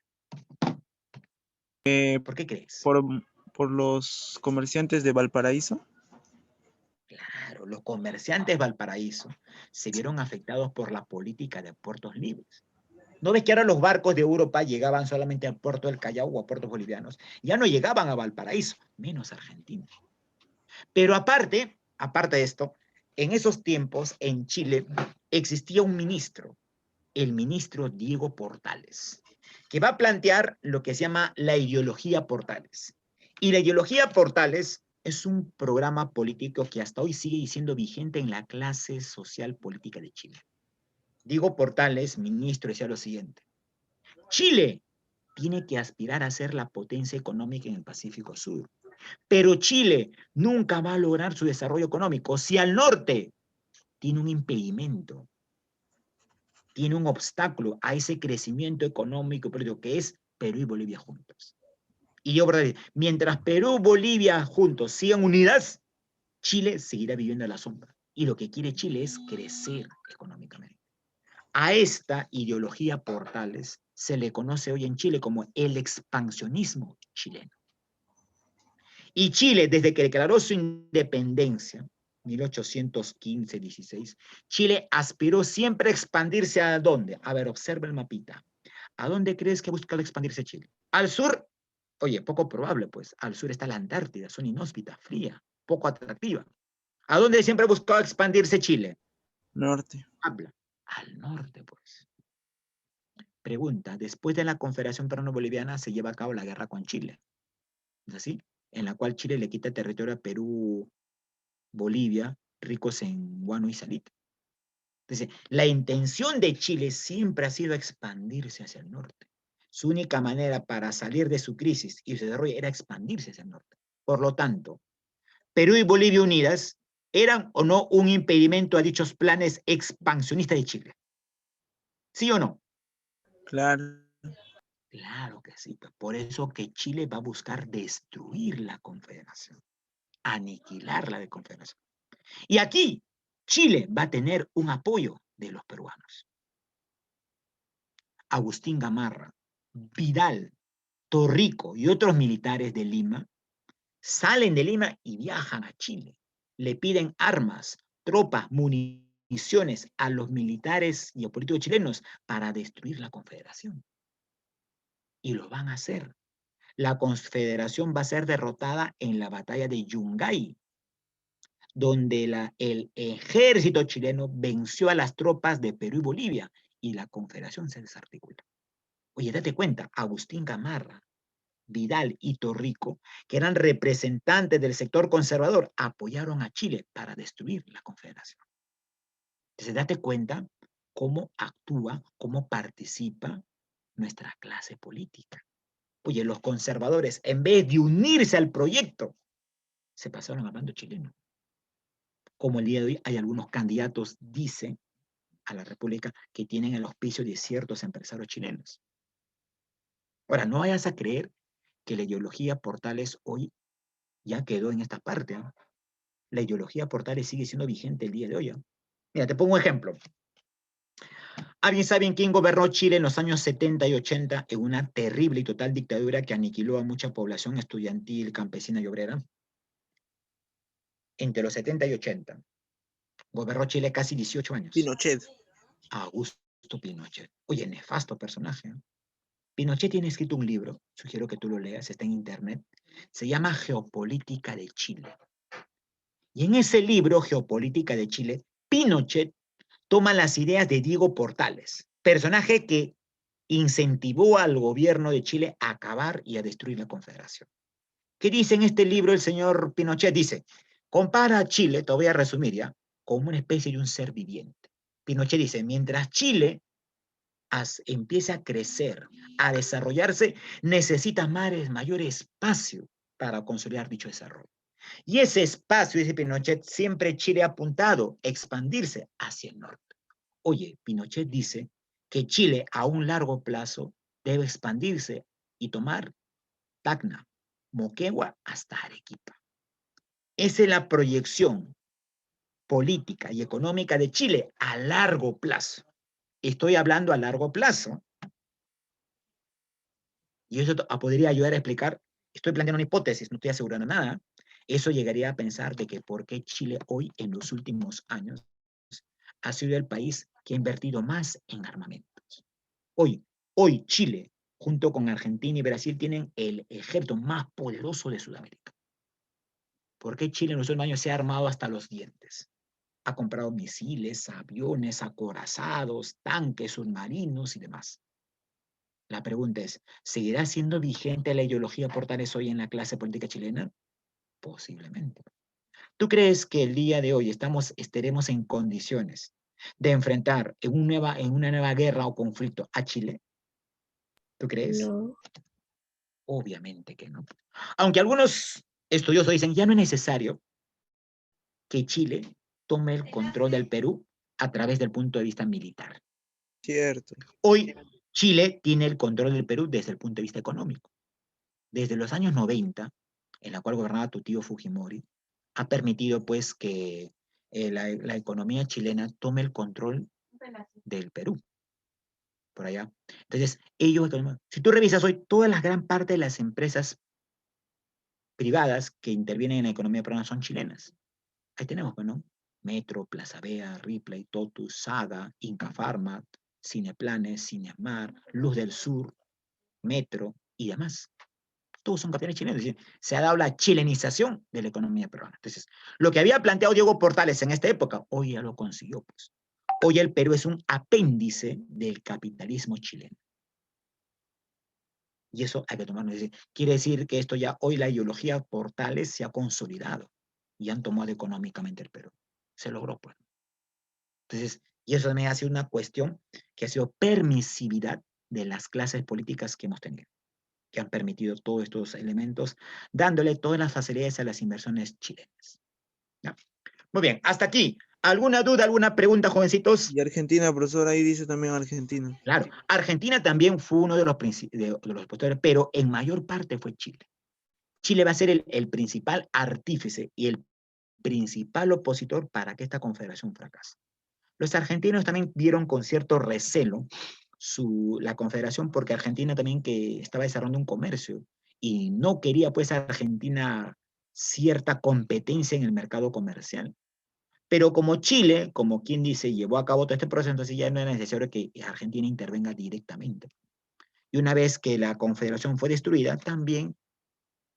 ¿Por qué crees?
Por los comerciantes de Valparaíso.
Claro, los comerciantes de Valparaíso se vieron afectados por la política de puertos libres. ¿No ves que ahora los barcos de Europa llegaban solamente al puerto del Callao o a puertos bolivianos? Ya no llegaban a Valparaíso, menos a Argentina. Pero aparte de esto, en esos tiempos en Chile existía un ministro, el ministro Diego Portales, que va a plantear lo que se llama la ideología Portales. Y la ideología Portales es un programa político que hasta hoy sigue siendo vigente en la clase social política de Chile. Diego Portales, ministro, decía lo siguiente: Chile tiene que aspirar a ser la potencia económica en el Pacífico Sur. Pero Chile nunca va a lograr su desarrollo económico si al norte tiene un impedimento, tiene un obstáculo a ese crecimiento económico que es Perú y Bolivia juntos. Y yo, mientras Perú y Bolivia juntos sigan unidas, Chile seguirá viviendo a la sombra. Y lo que quiere Chile es crecer económicamente. A esta ideología Portales se le conoce hoy en Chile como el expansionismo chileno. Y Chile, desde que declaró su independencia, 1815-16, Chile aspiró siempre a expandirse ¿a dónde? A ver, observa el mapita. ¿A dónde crees que ha buscado expandirse Chile? Al sur, oye, poco probable, pues. Al sur está la Antártida, zona inhóspita, fría, poco atractiva. ¿A dónde siempre ha buscado expandirse Chile?
Norte.
Habla. Al norte, pues. Pregunta, después de la Confederación Peruano-Boliviana se lleva a cabo la guerra con Chile. ¿Es así? En la cual Chile le quita territorio a Perú, Bolivia, ricos en guano y salita. Entonces, la intención de Chile siempre ha sido expandirse hacia el norte. Su única manera para salir de su crisis y su desarrollo era expandirse hacia el norte. Por lo tanto, Perú y Bolivia unidas eran o no un impedimento a dichos planes expansionistas de Chile. ¿Sí o no?
Claro.
Claro que sí. Pues por eso que Chile va a buscar destruir la Confederación, aniquilar la Confederación. Y aquí Chile va a tener un apoyo de los peruanos. Agustín Gamarra, Vidal, Torrico y otros militares de Lima salen de Lima y viajan a Chile. Le piden armas, tropas, municiones a los militares y políticos chilenos para destruir la Confederación. Y lo van a hacer. La Confederación va a ser derrotada en la batalla de Yungay, donde el ejército chileno venció a las tropas de Perú y Bolivia y la Confederación se desarticula. Oye, date cuenta, Agustín Gamarra, Vidal y Torrico, que eran representantes del sector conservador, apoyaron a Chile para destruir la Confederación. Entonces, date cuenta cómo actúa, cómo participa nuestra clase política. Oye, los conservadores, en vez de unirse al proyecto, se pasaron hablando chileno. Como el día de hoy hay algunos candidatos, dice, a la República que tienen el auspicio de ciertos empresarios chilenos. Ahora, no vayas a creer que la ideología Portales hoy ya quedó en esta parte, ¿eh? La ideología Portales sigue siendo vigente el día de hoy, ¿eh? Mira, te pongo un ejemplo. ¿Alguien sabe quién gobernó Chile en los años 70 y 80 en una terrible y total dictadura que aniquiló a mucha población estudiantil, campesina y obrera? Entre los 70 y 80. Gobernó Chile casi 18 años.
Pinochet.
Augusto Pinochet. Oye, nefasto personaje, ¿eh? Pinochet tiene escrito un libro, sugiero que tú lo leas, está en internet, se llama Geopolítica de Chile. Y en ese libro, Geopolítica de Chile, Pinochet toma las ideas de Diego Portales, personaje que incentivó al gobierno de Chile a acabar y a destruir la Confederación. ¿Qué dice en este libro el señor Pinochet? Dice, compara a Chile, te voy a resumir ya, como una especie de un ser viviente. Pinochet dice, mientras Chile empiece a crecer, a desarrollarse, necesita mayor espacio para consolidar dicho desarrollo. Y ese espacio, dice Pinochet, siempre Chile ha apuntado, expandirse hacia el norte. Oye, Pinochet dice que Chile a un largo plazo debe expandirse y tomar Tacna, Moquegua hasta Arequipa. Esa es la proyección política y económica de Chile a largo plazo. Estoy hablando a largo plazo. Y eso podría ayudar a explicar, estoy planteando una hipótesis, no estoy asegurando nada. Eso llegaría a pensar de que por qué Chile hoy, en los últimos años, ha sido el país que ha invertido más en armamentos. Hoy Chile, junto con Argentina y Brasil, tienen el ejército más poderoso de Sudamérica. ¿Por qué Chile en los últimos años se ha armado hasta los dientes? Ha comprado misiles, aviones, acorazados, tanques, submarinos y demás. La pregunta es, ¿seguirá siendo vigente la ideología Portales hoy en la clase política chilena? Posiblemente. ¿Tú crees que el día de hoy estaremos en condiciones de enfrentar en una nueva guerra o conflicto a Chile? ¿Tú crees?
No,
Obviamente que no. Aunque algunos estudiosos dicen, ya no es necesario que Chile tome el control del Perú a través del punto de vista militar.
Cierto.
Hoy Chile tiene el control del Perú desde el punto de vista económico. Desde los años 90, en la cual gobernaba tu tío Fujimori, ha permitido pues que la economía chilena tome el control del Perú, por allá. Entonces, si tú revisas hoy, todas las gran parte de las empresas privadas que intervienen en la economía peruana son chilenas. Ahí tenemos, bueno, Metro, Plaza Vea, Ripley, Totus, Saga, Inca Pharma, Cineplanes, Cinemar, Luz del Sur, Metro y demás. Todos son capitales chilenos. Es decir, se ha dado la chilenización de la economía peruana. Entonces, lo que había planteado Diego Portales en esta época, hoy ya lo consiguió. Pues. Hoy el Perú es un apéndice del capitalismo chileno. Y eso hay que tomarlo. Quiere decir que esto ya, hoy la ideología Portales se ha consolidado y han tomado económicamente el Perú. Se logró, pues. Entonces, y eso también ha sido una cuestión que ha sido permisividad de las clases políticas que hemos tenido, que han permitido todos estos elementos, dándole todas las facilidades a las inversiones chilenas. ¿Ya? Muy bien, hasta aquí. ¿Alguna duda, alguna pregunta, jovencitos?
Y Argentina, profesor, ahí dice también Argentina.
Claro, Argentina también fue uno de los opositores, pero en mayor parte fue Chile. Chile va a ser el principal artífice y el principal opositor para que esta confederación fracase. Los argentinos también vieron con cierto recelo la confederación porque Argentina también que estaba desarrollando un comercio y no quería pues Argentina cierta competencia en el mercado comercial. Pero como Chile, como quien dice, llevó a cabo todo este proceso, entonces ya no era necesario que Argentina intervenga directamente. Y una vez que la confederación fue destruida, también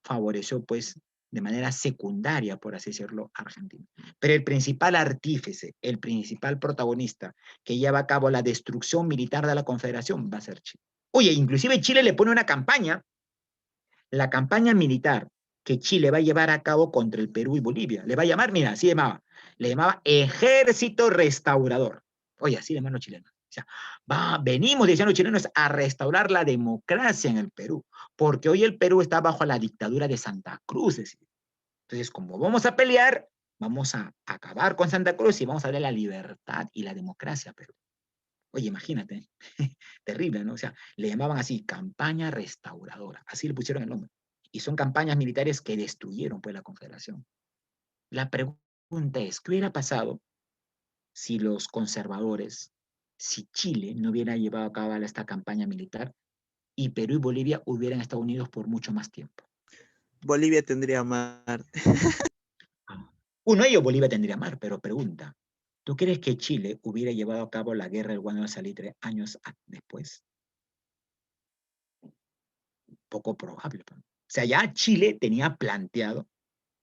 favoreció pues de manera secundaria, por así decirlo, a Argentina. Pero el principal artífice, el principal protagonista que lleva a cabo la destrucción militar de la Confederación va a ser Chile. Oye, inclusive Chile le pone una campaña, la campaña militar que Chile va a llevar a cabo contra el Perú y Bolivia. Le va a llamar, mira, así le llamaba Ejército Restaurador. Oye, así le llaman los chilenos. O sea, venimos, decían los chilenos, a restaurar la democracia en el Perú, porque hoy el Perú está bajo la dictadura de Santa Cruz. Entonces, como vamos a pelear, vamos a acabar con Santa Cruz y vamos a darle la libertad y la democracia a Perú. Oye, imagínate, terrible, ¿no? O sea, le llamaban así, campaña restauradora, así le pusieron el nombre. Y son campañas militares que destruyeron pues la Confederación. La pregunta es, ¿qué hubiera pasado si los conservadores, si Chile no hubiera llevado a cabo esta campaña militar y Perú y Bolivia hubieran estado unidos por mucho más tiempo?
Bolivia tendría mar.
Uno de ellos Bolivia tendría mar, pero pregunta, ¿tú crees que Chile hubiera llevado a cabo la guerra del Guano del Salitre años después? Poco probable. O sea, ya Chile tenía planteado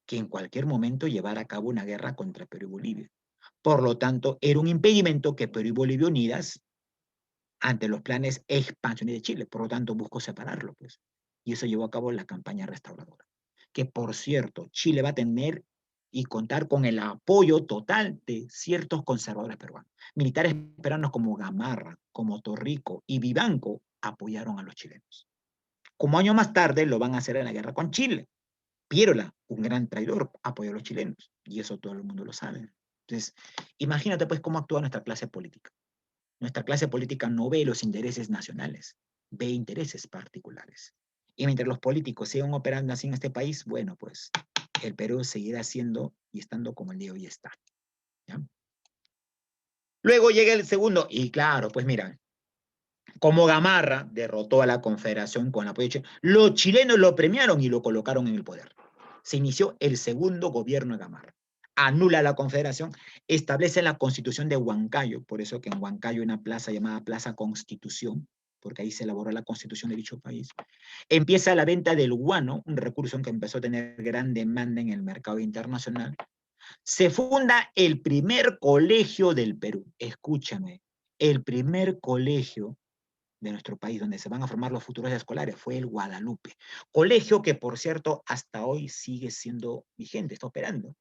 que en cualquier momento llevara a cabo una guerra contra Perú y Bolivia. Por lo tanto, era un impedimento que Perú y Bolivia unidas ante los planes expansionistas de Chile. Por lo tanto, buscó separarlo, pues. Y eso llevó a cabo la campaña restauradora. Que, por cierto, Chile va a tener y contar con el apoyo total de ciertos conservadores peruanos. Militares peruanos como Gamarra, como Torrico y Vivanco apoyaron a los chilenos. Como años más tarde lo van a hacer en la guerra con Chile. Piérola, un gran traidor, apoyó a los chilenos. Y eso todo el mundo lo sabe. Entonces, imagínate pues cómo actúa nuestra clase política. Nuestra clase política no ve los intereses nacionales, ve intereses particulares. Y mientras los políticos sigan operando así en este país, bueno, pues el Perú seguirá siendo y estando como el día de hoy está. ¿Ya? Luego llega el segundo, y claro, pues mira, como Gamarra derrotó a la Confederación con el apoyo chileno, los chilenos lo premiaron y lo colocaron en el poder. Se inició el segundo gobierno de Gamarra. Anula la Confederación, establece la Constitución de Huancayo, por eso que en Huancayo hay una plaza llamada Plaza Constitución, porque ahí se elaboró la Constitución de dicho país. Empieza la venta del guano, un recurso que empezó a tener gran demanda en el mercado internacional. Se funda el primer colegio del Perú. Escúchame, el primer colegio de nuestro país donde se van a formar los futuros escolares fue el Guadalupe. Colegio que, por cierto, hasta hoy sigue siendo vigente, está operando.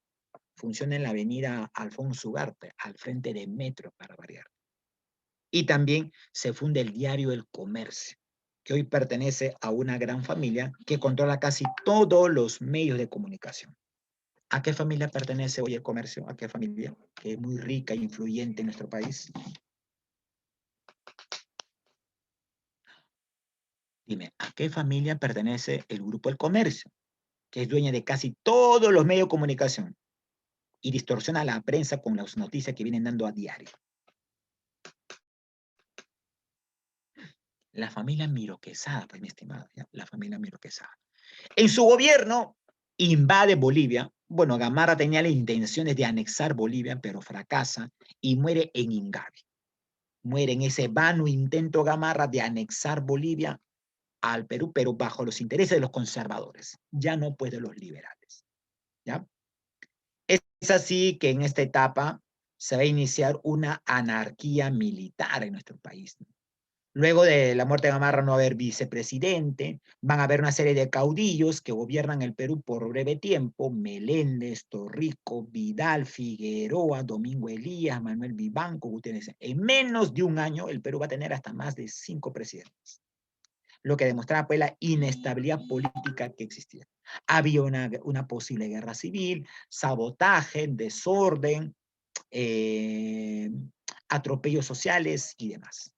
Funciona en la avenida Alfonso Ugarte, al frente de Metro, para variar. Y también se funda el diario El Comercio, que hoy pertenece a una gran familia que controla casi todos los medios de comunicación. ¿A qué familia pertenece hoy el comercio? ¿A qué familia? Que es muy rica e influyente en nuestro país. Dime, ¿a qué familia pertenece el grupo El Comercio? Que es dueña de casi todos los medios de comunicación y distorsiona la prensa con las noticias que vienen dando a diario. La familia Miro Quesada, pues mi estimado, ¿ya? La familia Miro Quesada. En su gobierno invade Bolivia. Bueno, Gamarra tenía las intenciones de anexar Bolivia, pero fracasa y muere en Ingavi. Muere en ese vano intento Gamarra de anexar Bolivia al Perú, pero bajo los intereses de los conservadores, ya no pues de los liberales. ¿Ya? Es así que en esta etapa se va a iniciar una anarquía militar en nuestro país, ¿no? Luego de la muerte de Gamarra no va a haber vicepresidente, van a haber una serie de caudillos que gobiernan el Perú por breve tiempo: Meléndez, Torrico, Vidal, Figueroa, Domingo Elías, Manuel Vivanco, Gutiérrez. En menos de un año el Perú va a tener hasta más de 5 presidentes, lo que demostraba pues la inestabilidad política que existía. Había una posible guerra civil, sabotaje, desorden, atropellos sociales y demás.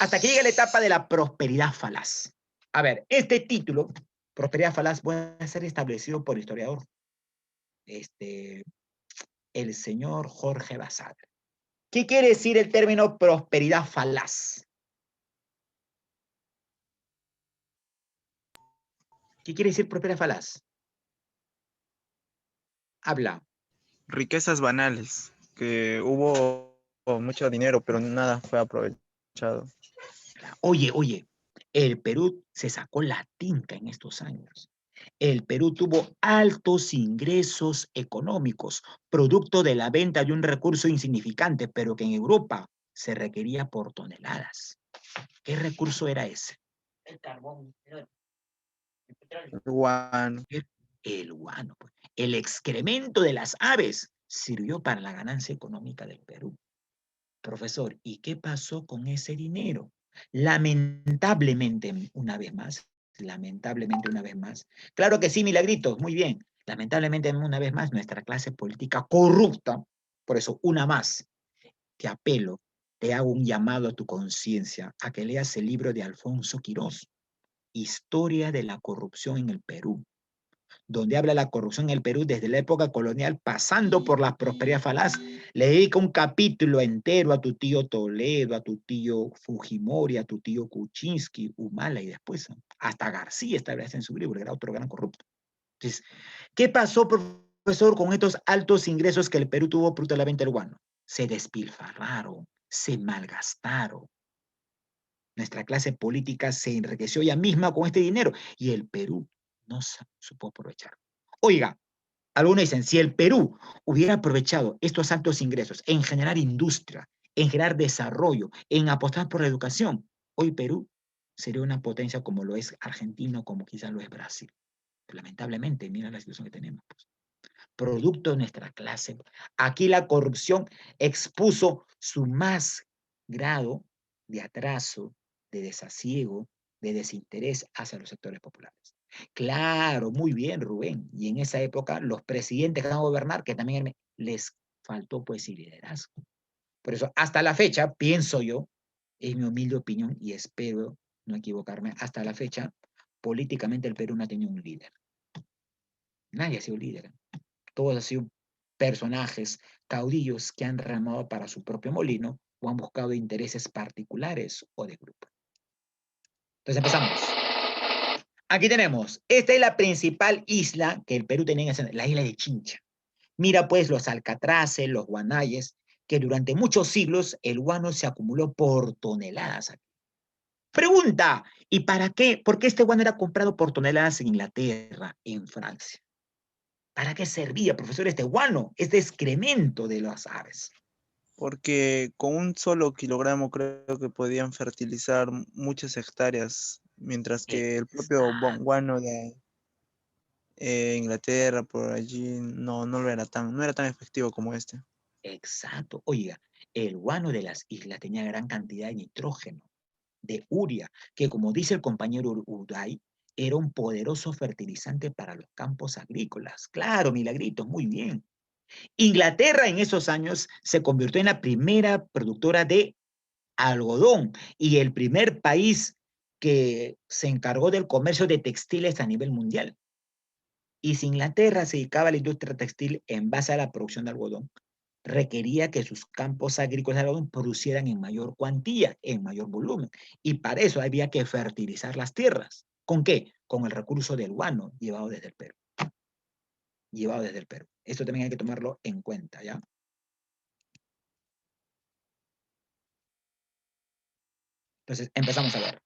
Hasta que llega la etapa de la prosperidad falaz. A ver, este título, prosperidad falaz, puede ser establecido por el historiador, el señor Jorge Basadre. ¿Qué quiere decir el término prosperidad falaz? ¿Qué quiere decir prosperidad falaz? Habla.
Riquezas banales, que hubo mucho dinero, pero nada fue aprovechado.
Oye, el Perú se sacó la tinta en estos años. El Perú tuvo altos ingresos económicos, producto de la venta de un recurso insignificante, pero que en Europa se requería por toneladas. ¿Qué recurso era ese? El carbón, el petróleo.
Guano.
El guano, pues. El excremento de las aves sirvió para la ganancia económica del Perú. Profesor, ¿y qué pasó con ese dinero? Lamentablemente, una vez más, claro que sí, Milagritos, muy bien. Lamentablemente, una vez más, nuestra clase política corrupta, por eso, una más, te apelo, te hago un llamado a tu conciencia, a que leas el libro de Alfonso Quirós, Historia de la corrupción en el Perú, donde habla de la corrupción en el Perú desde la época colonial, pasando por la prosperidad falaz. Le dedica un capítulo entero a tu tío Toledo, a tu tío Fujimori, a tu tío Kuczynski, Humala, y después hasta García establece en su libro, era otro gran corrupto. Entonces, ¿qué pasó, profesor, con estos altos ingresos que el Perú tuvo fruto de la venta del guano? Se despilfarraron, se malgastaron. Nuestra clase política se enriqueció ella misma con este dinero y el Perú no supo aprovechar. Oiga, algunos dicen, si el Perú hubiera aprovechado estos altos ingresos en generar industria, en generar desarrollo, en apostar por la educación, hoy Perú sería una potencia como lo es Argentina, como quizás lo es Brasil. Pero lamentablemente, mira la situación que tenemos, pues. Producto de nuestra clase. Aquí la corrupción expuso su más grado de atraso, de desasiego, de desinterés hacia los sectores populares. Claro, muy bien, Rubén. Y en esa época los presidentes que van a gobernar, que también les faltó pues liderazgo. Por eso, hasta la fecha, pienso yo, es mi humilde opinión y espero no equivocarme, hasta la fecha, políticamente el Perú no ha tenido un líder. Nadie ha sido líder. Todos han sido personajes, caudillos que han remado para su propio molino o han buscado intereses particulares o de grupo. Entonces empezamos. Aquí tenemos, esta es la principal isla que el Perú tenía, la isla de Chincha. Mira pues los alcatraces, los guanayes, que durante muchos siglos el guano se acumuló por toneladas aquí. Pregunta, ¿y para qué? ¿Por qué este guano era comprado por toneladas en Inglaterra, en Francia? ¿Para qué servía, profesor, este guano, este excremento de las aves?
Porque con un solo kilogramo creo que podían fertilizar muchas hectáreas, mientras que el propio guano de Inglaterra, por allí, no era tan efectivo como este.
Exacto. Oiga, el guano de las islas tenía gran cantidad de nitrógeno, de urea, que como dice el compañero Uday, era un poderoso fertilizante para los campos agrícolas. Claro, Milagritos, muy bien. Inglaterra en esos años se convirtió en la primera productora de algodón y el primer país que se encargó del comercio de textiles a nivel mundial. Y si Inglaterra se dedicaba a la industria textil en base a la producción de algodón, requería que sus campos agrícolas de algodón producieran en mayor cuantía, en mayor volumen. Y para eso había que fertilizar las tierras. ¿Con qué? Con el recurso del guano llevado desde el Perú. Llevado desde el Perú. Esto también hay que tomarlo en cuenta, ¿ya? Entonces, empezamos a ver.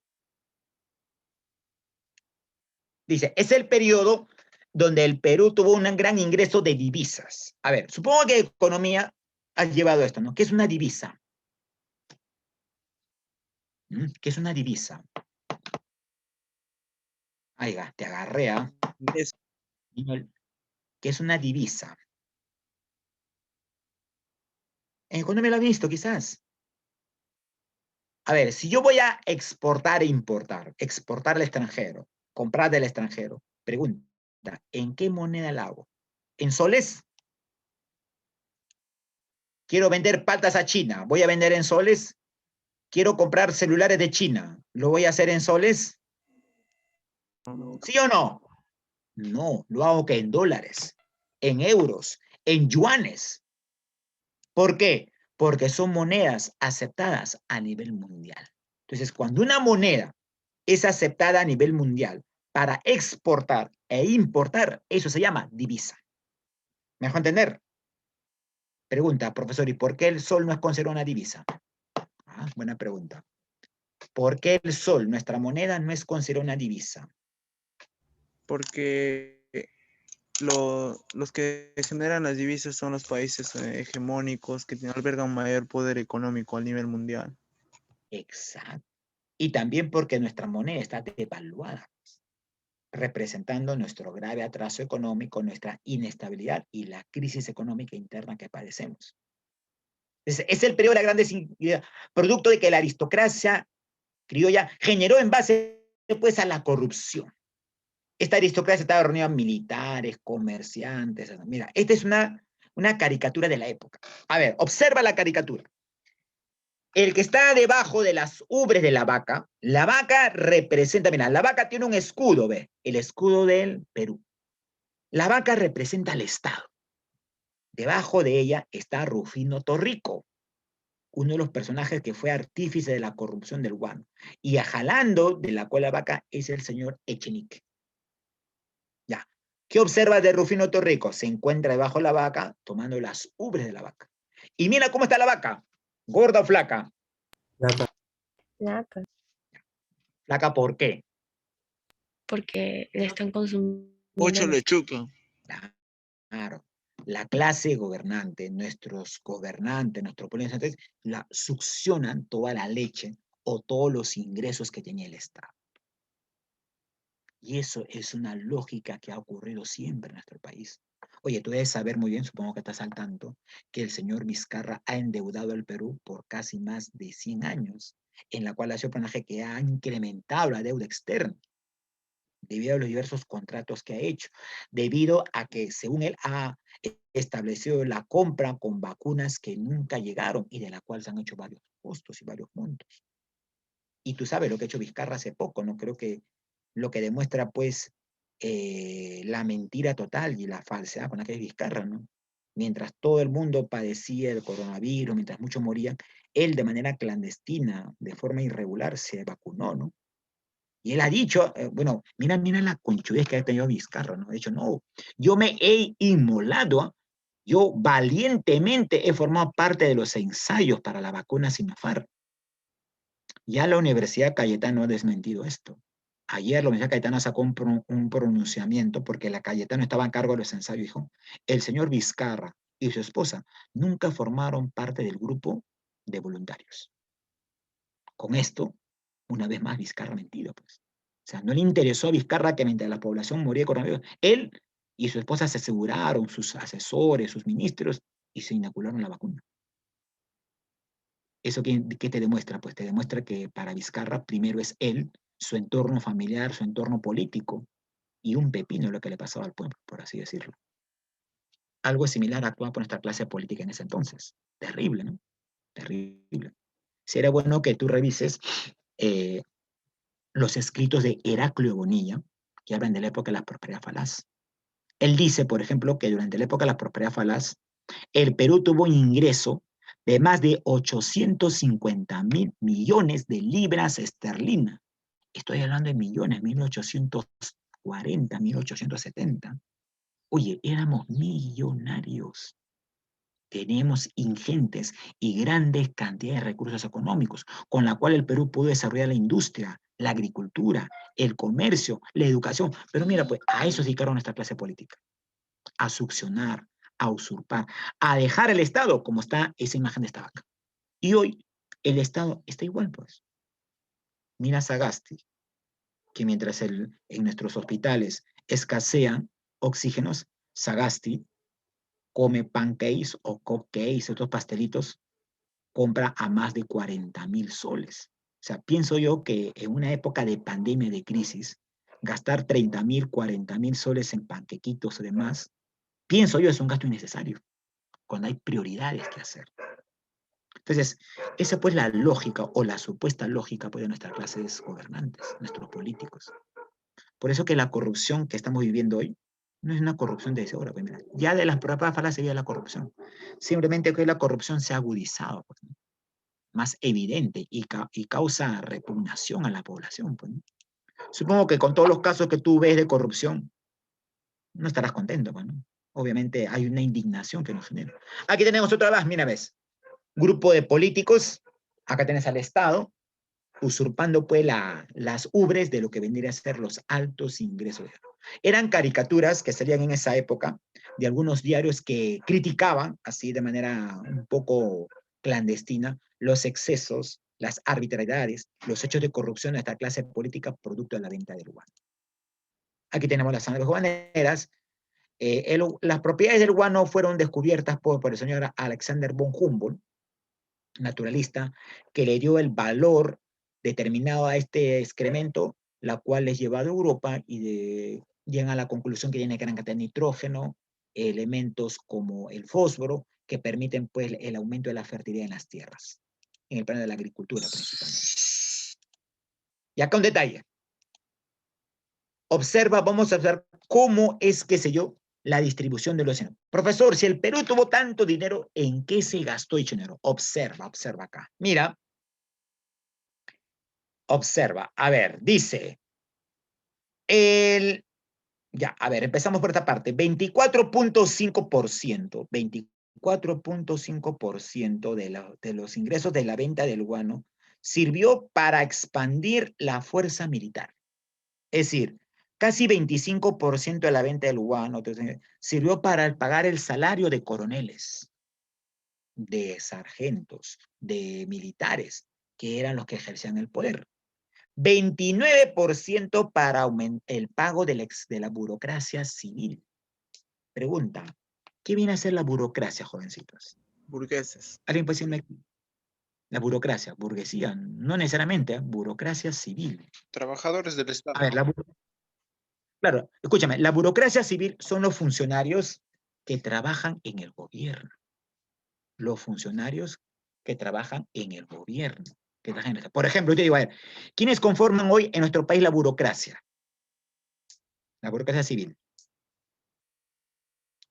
Dice, es el periodo donde el Perú tuvo un gran ingreso de divisas. A ver, supongo que economía ha llevado esto, ¿no? ¿Qué es una divisa? ¿Qué es una divisa? Aiga, te agarré, ¿ah? ¿Qué es una divisa? En economía lo ha visto, quizás. A ver, si yo voy a exportar e importar, exportar al extranjero, comprar del extranjero, pregunta, ¿en qué moneda la hago? ¿En soles? Quiero vender patas a China, ¿voy a vender en soles? Quiero comprar celulares de China, ¿lo voy a hacer en soles? ¿Sí o no? No, lo hago que en dólares, en euros, en yuanes. ¿Por qué? Porque son monedas aceptadas a nivel mundial. Entonces, cuando una moneda es aceptada a nivel mundial para exportar e importar, eso se llama divisa. ¿Me dejo entender? Pregunta, profesor, ¿y por qué el sol no es considerado una divisa? Buena pregunta. ¿Por qué el sol, nuestra moneda, no es considerada una divisa?
Porque los que generan las divisas son los países hegemónicos que albergan mayor poder económico a nivel mundial.
Exacto. Y también porque nuestra moneda está devaluada, representando nuestro grave atraso económico, nuestra inestabilidad y la crisis económica interna que padecemos. Es el periodo de la gran desigualdad, producto de que la aristocracia criolla generó en base pues, a la corrupción. Esta aristocracia estaba reunida a militares, comerciantes. Mira, esta es una caricatura de la época. A ver, observa la caricatura. El que está debajo de las ubres de la vaca representa, mira, la vaca tiene un escudo, ¿ve? El escudo del Perú. La vaca representa al Estado. Debajo de ella está Rufino Torrico, uno de los personajes que fue artífice de la corrupción del guano. Y jalando de la cola vaca es el señor Echenique. Ya. ¿Qué observa de Rufino Torrico? Se encuentra debajo de la vaca tomando las ubres de la vaca. Y mira cómo está la vaca. ¿Gorda o flaca?
Flaca.
Flaca,
¿Flaca por qué?
porque le están consumiendo
Mucho
los...
lechuga.
Claro. La clase gobernante, nuestros gobernantes, nuestros políticos, la succionan toda la leche o todos los ingresos que tenía el Estado. Y eso es una lógica que ha ocurrido siempre en nuestro país. Oye, tú debes saber muy bien, supongo que estás al tanto, que el señor Vizcarra ha endeudado al Perú por casi más de 100 años, en la cual ha sido un personaje que ha incrementado la deuda externa debido a los diversos contratos que ha hecho, debido a que, según él, ha establecido la compra con vacunas que nunca llegaron y de la cual se han hecho varios costos y varios montos. Y tú sabes lo que ha hecho Vizcarra hace poco, ¿no? Creo que lo que demuestra, pues, la mentira total y la falsedad con la que es Vizcarra, ¿no? Mientras todo el mundo padecía el coronavirus, mientras muchos morían, él de manera clandestina, de forma irregular, se vacunó, ¿no? Y él ha dicho, bueno, mira la conchudez que ha tenido Vizcarra, ¿no? Ha dicho, no, yo me he inmolado, yo valientemente he formado parte de los ensayos para la vacuna Sinopharm. Ya la Universidad Cayetano ha desmentido esto. Ayer la Universidad Cayetano sacó un pronunciamiento porque la Cayetano estaba a cargo de los ensayos y dijo, el señor Vizcarra y su esposa nunca formaron parte del grupo de voluntarios. Con esto, una vez más, Vizcarra ha mentido, pues. O sea, no le interesó a Vizcarra que mientras la población moría de coronavirus, él y su esposa se aseguraron, sus asesores, sus ministros, y se inocularon la vacuna. ¿Eso qué te demuestra? Pues te demuestra que para Vizcarra primero es él, su entorno familiar, su entorno político, y un pepino lo que le pasaba al pueblo, por así decirlo. Algo similar actuaba por nuestra clase política en ese entonces. Terrible, ¿no? Terrible. Sería bueno que tú revises los escritos de Heraclio Bonilla, que hablan de la época de la prosperidad falaz. Él dice, por ejemplo, que durante la época de la prosperidad falaz, el Perú tuvo un ingreso de más de 850.000 millones de libras esterlinas. Estoy hablando de millones, 1840, 1870. Oye, éramos millonarios. Tenemos ingentes y grandes cantidades de recursos económicos, con la cual el Perú pudo desarrollar la industria, la agricultura, el comercio, la educación. Pero mira, pues a eso se dedicaron nuestra clase política, a succionar, a usurpar, a dejar el Estado como está esa imagen de esta vaca. Y hoy el Estado está igual, pues. Mira Sagasti, que mientras en nuestros hospitales escasean oxígenos, Sagasti come pancakes o cupcakes, otros pastelitos, compra a más de 40.000 soles. O sea, pienso yo que en una época de pandemia, de crisis, gastar 30.000, 40.000 soles en panquequitos o demás, pienso yo es un gasto innecesario, cuando hay prioridades que hacer. Entonces, esa pues la lógica o la supuesta lógica pues, de nuestras clases gobernantes, nuestros políticos. Por eso que la corrupción que estamos viviendo hoy no es una corrupción de ese hora. Pues mira, ya de las pruebas falas sería la corrupción. Simplemente que la corrupción se ha agudizado, pues, ¿no? Más evidente y causa repugnación a la población. Pues, ¿no? Supongo que con todos los casos que tú ves de corrupción, no estarás contento. Pues, ¿no? Obviamente hay una indignación que nos genera. Aquí tenemos otra vez, mira, ves. Grupo de políticos, acá tenés al Estado, usurpando pues las ubres de lo que vendría a ser los altos ingresos. Eran caricaturas que salían en esa época de algunos diarios que criticaban, así de manera un poco clandestina, los excesos, las arbitrariedades, los hechos de corrupción de esta clase política producto de la venta del guano. Aquí tenemos las sangres guaneras. Las propiedades del guano fueron descubiertas por el señor Alexander von Humboldt, naturalista, que le dio el valor determinado a este excremento, la cual es llevado a Europa y llegan a la conclusión que tiene gran cantidad de nitrógeno, elementos como el fósforo, que permiten pues el aumento de la fertilidad en las tierras, en el plano de la agricultura principalmente. Y acá un detalle. Observa, vamos a observar cómo es, qué sé yo, la distribución de los dineros. Profesor, si el Perú tuvo tanto dinero, ¿en qué se gastó dicho dinero? Observa acá. Mira, observa. A ver, dice, ya, a ver, empezamos por esta parte. 24.5% de los ingresos de la venta del guano sirvió para expandir la fuerza militar. Es decir, casi 25% de la venta del guano sirvió para pagar el salario de coroneles, de sargentos, de militares, que eran los que ejercían el poder. 29% para el pago de la burocracia civil. Pregunta, ¿qué viene a ser la burocracia, jovencitos?
Burgueses.
¿Alguien puede decirme? La burocracia, burguesía, no necesariamente, burocracia civil.
Trabajadores del Estado.
A ver, claro, escúchame, la burocracia civil son los funcionarios que trabajan en el gobierno. Los funcionarios que trabajan en el gobierno. Por ejemplo, yo te digo, a ver, ¿quiénes conforman hoy en nuestro país la burocracia? La burocracia civil.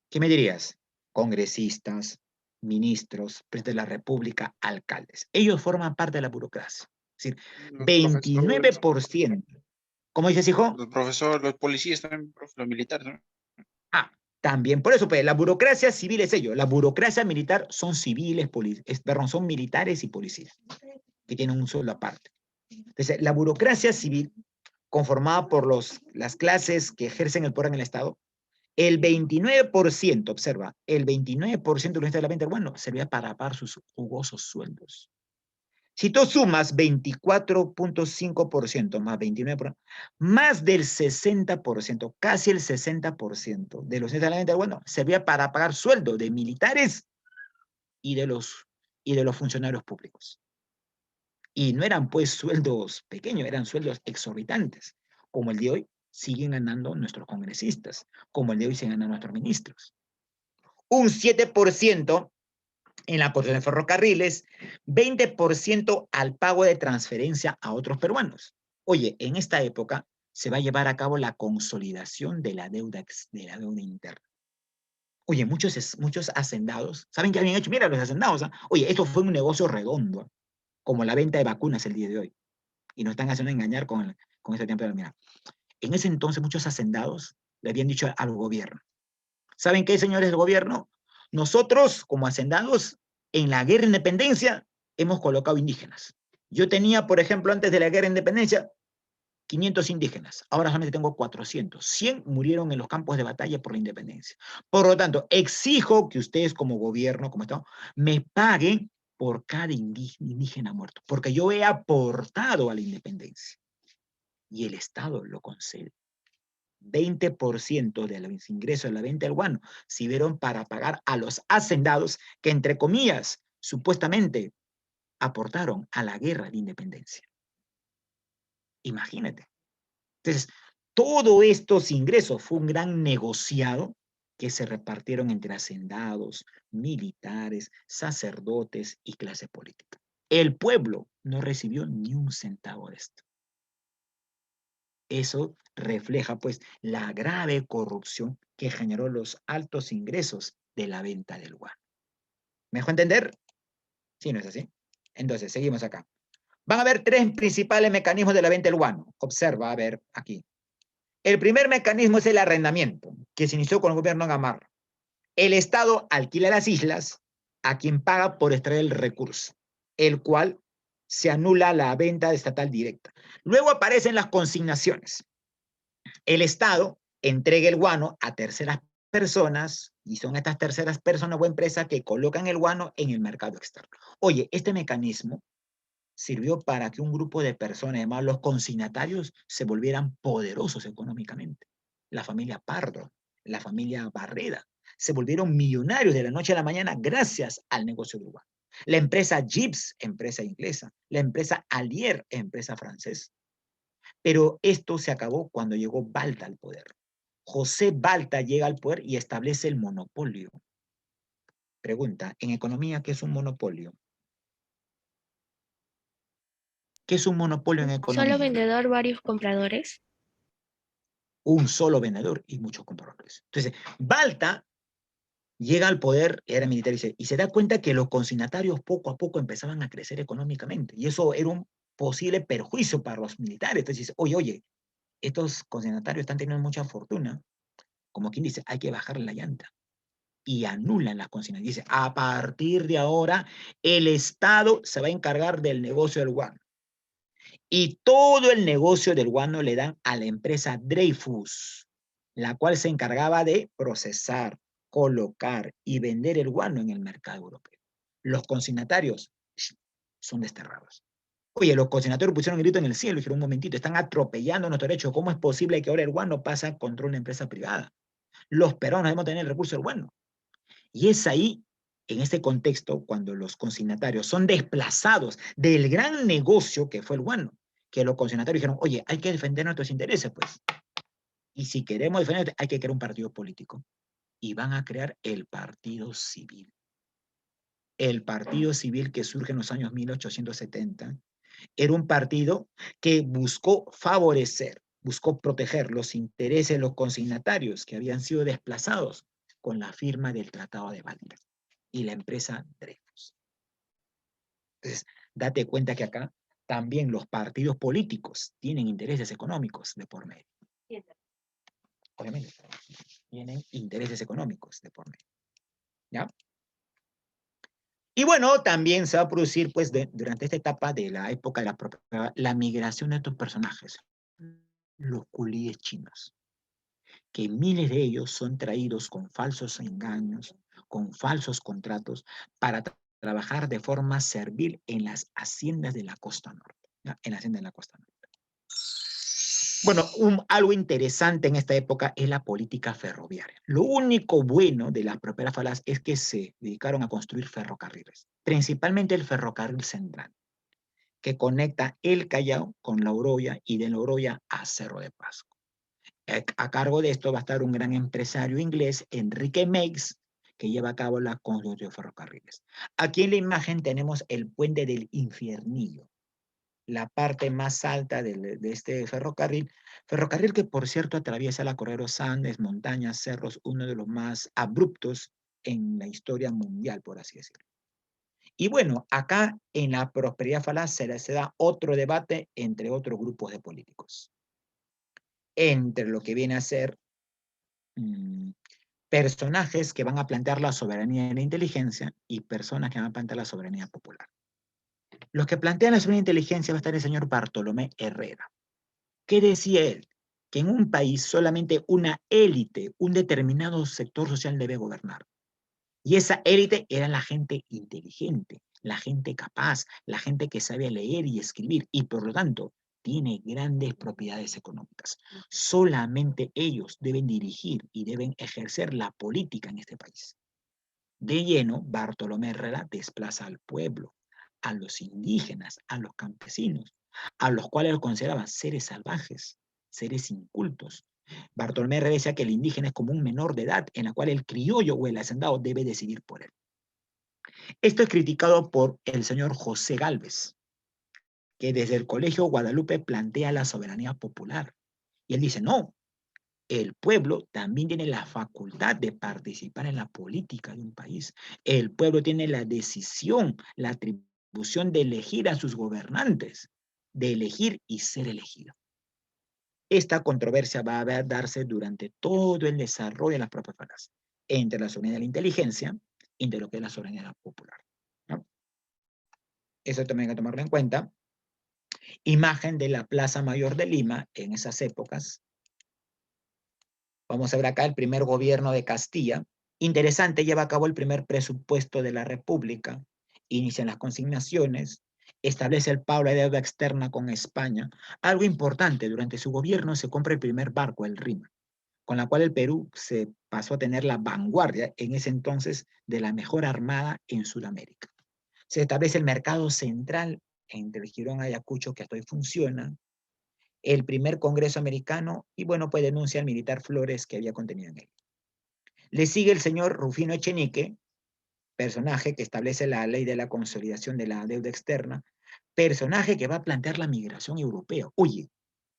¿Qué me dirías? Congresistas, ministros, presidente de la República, alcaldes. Ellos forman parte de la burocracia. Es decir,
Los profesores,
29%. ¿Cómo dices, hijo?
los profesores, los policías también, los militares también.
Ah, también. Por eso, pues, la burocracia civil es ello. La burocracia militar son civiles, perdón, son militares y policías, que tienen un sueldo aparte. Entonces, la burocracia civil, conformada por las clases que ejercen el poder en el Estado, el 29%, observa, el 29% de la venta del bueno servía para pagar sus jugosos sueldos. Si tú sumas 24.5% más 29%, más del 60%, casi el 60% de los de la venta del bueno servía para pagar sueldos de militares y de los funcionarios públicos. Y no eran pues sueldos pequeños, eran sueldos exorbitantes, como el de hoy siguen ganando nuestros congresistas, como el de hoy siguen ganando nuestros ministros. Un 7% en la porción de ferrocarriles, 20% al pago de transferencia a otros peruanos. Oye, en esta época se va a llevar a cabo la consolidación de la deuda interna. Oye, muchos hacendados, ¿saben qué habían hecho? Mira, los hacendados, ¿eh? Oye, esto fue un negocio redondo, como la venta de vacunas el día de hoy. Y nos están haciendo engañar con este tiempo de mira. En ese entonces muchos hacendados le habían dicho al gobierno, ¿saben qué, señores del gobierno? Nosotros, como hacendados, en la guerra de independencia hemos colocado indígenas. Yo tenía, por ejemplo, antes de la guerra de independencia, 500 indígenas. Ahora solamente tengo 400. 100 murieron en los campos de batalla por la independencia. Por lo tanto, exijo que ustedes como gobierno, como Estado, me paguen por cada indígena muerto, porque yo he aportado a la independencia. Y el Estado lo concede. 20% de los ingresos de la venta del guano sirvieron para pagar a los hacendados que, entre comillas, supuestamente aportaron a la guerra de independencia. Imagínate. Entonces, todos estos ingresos fue un gran negociado que se repartieron entre hacendados, militares, sacerdotes y clase política. El pueblo no recibió ni un centavo de esto. Eso refleja, pues, la grave corrupción que generó los altos ingresos de la venta del guano. ¿Me dejó entender? Sí, ¿no es así? Entonces, seguimos acá. Van a haber tres principales mecanismos de la venta del guano. Observa, a ver, aquí. El primer mecanismo es el arrendamiento, que se inició con el gobierno de Gamarra. El Estado alquila las islas a quien paga por extraer el recurso, el cual se anula la venta estatal directa. Luego aparecen las consignaciones. El Estado entrega el guano a terceras personas y son estas terceras personas o empresas que colocan el guano en el mercado externo. Oye, este mecanismo sirvió para que un grupo de personas, además los consignatarios, se volvieran poderosos económicamente. La familia Pardo, la familia Barreda, se volvieron millonarios de la noche a la mañana gracias al negocio del guano. La empresa Gibbs, empresa inglesa, la empresa Allier, empresa francesa. Pero esto se acabó cuando llegó Balta al poder. José Balta llega al poder y establece el monopolio. Pregunta, en economía, ¿qué es un monopolio? ¿Qué es un monopolio en economía?
Solo vendedor, varios compradores.
Un solo vendedor y muchos compradores. Entonces, Balta llega al poder, era militar, y se da cuenta que los consignatarios poco a poco empezaban a crecer económicamente. Y eso era un posible perjuicio para los militares. Entonces dice, oye, estos consignatarios están teniendo mucha fortuna. Como quien dice, hay que bajarle la llanta. Y anulan las consignas. Dice, a partir de ahora, el Estado se va a encargar del negocio del guano. Y todo el negocio del guano le dan a la empresa Dreyfus, la cual se encargaba de procesar, colocar y vender el guano en el mercado europeo. Los consignatarios son desterrados. Oye, los consignatarios pusieron el grito en el cielo y dijeron, un momentito, están atropellando nuestro derecho. ¿Cómo es posible que ahora el guano pase a control de una empresa privada? Los peruanos debemos tener el recurso del guano. Y es ahí, en este contexto, cuando los consignatarios son desplazados del gran negocio que fue el guano, que los consignatarios dijeron, oye, hay que defender nuestros intereses, pues. Y si queremos defender, hay que crear un partido político. Y van a crear el Partido Civil. El Partido Civil que surge en los años 1870 era un partido que buscó favorecer buscó proteger los intereses de los consignatarios que habían sido desplazados con la firma del Tratado de Baltimore y la empresa Dreyfus. Entonces, date cuenta que acá también los partidos políticos tienen intereses económicos de por medio. Obviamente, tienen intereses económicos de por medio. ¿Ya? Y bueno, también se va a producir, pues, durante esta etapa de la época de la migración de estos personajes, los culíes chinos, que miles de ellos son traídos con falsos engaños, con falsos contratos, para trabajar de forma servil en las haciendas de la costa norte, ¿ya? En la hacienda de la costa norte. Bueno, algo interesante en esta época es la política ferroviaria. Lo único bueno de las properas falas es que se dedicaron a construir ferrocarriles, principalmente el ferrocarril central, que conecta el Callao con La Oroya y de La Oroya a Cerro de Pasco. A cargo de esto va a estar un gran empresario inglés, Enrique Meigs, que lleva a cabo la construcción de ferrocarriles. Aquí en la imagen tenemos el puente del Infiernillo, la parte más alta de este ferrocarril que por cierto atraviesa la cordillera de los Andes, montañas, cerros, uno de los más abruptos en la historia mundial, por así decirlo. Y bueno, acá en la prosperidad falaz se da otro debate entre otros grupos de políticos, entre lo que viene a ser personajes que van a plantear la soberanía de la inteligencia y personas que van a plantear la soberanía popular. Los que plantean la soberanía de la inteligencia va a estar el señor Bartolomé Herrera. ¿Qué decía él? Que en un país solamente una élite, un determinado sector social debe gobernar. Y esa élite era la gente inteligente, la gente capaz, la gente que sabe leer y escribir y por lo tanto tiene grandes propiedades económicas. Solamente ellos deben dirigir y deben ejercer la política en este país. De lleno, Bartolomé Herrera desplaza al pueblo, a los indígenas, a los campesinos, a los cuales los consideraban seres salvajes, seres incultos. Bartolomé Herrera decía que el indígena es como un menor de edad en la cual el criollo o el hacendado debe decidir por él. Esto es criticado por el señor José Gálvez, que desde el Colegio Guadalupe plantea la soberanía popular. Y él dice, no, el pueblo también tiene la facultad de participar en la política de un país. El pueblo tiene la decisión, la atribución de elegir a sus gobernantes, de elegir y ser elegido. Esta controversia va a darse durante todo el desarrollo de las propias falas, entre la soberanía de la inteligencia y entre lo que es la soberanía popular, ¿no? Eso también hay que tomarlo en cuenta. Imagen de la Plaza Mayor de Lima en esas épocas. Vamos a ver acá el primer gobierno de Castilla. Interesante, lleva a cabo el primer presupuesto de la República, inician las consignaciones, establece el pago de deuda externa con España. Algo importante, durante su gobierno se compra el primer barco, el Rima, con la cual el Perú se pasó a tener la vanguardia en ese entonces de la mejor armada en Sudamérica. Se establece el mercado central entre el Jirón Ayacucho, que hasta hoy funciona, el primer Congreso americano, y bueno, pues denuncia al militar Flores que había contenido en él. Le sigue el señor Rufino Echenique, personaje que establece la ley de la consolidación de la deuda externa, personaje que va a plantear la migración europea. Oye,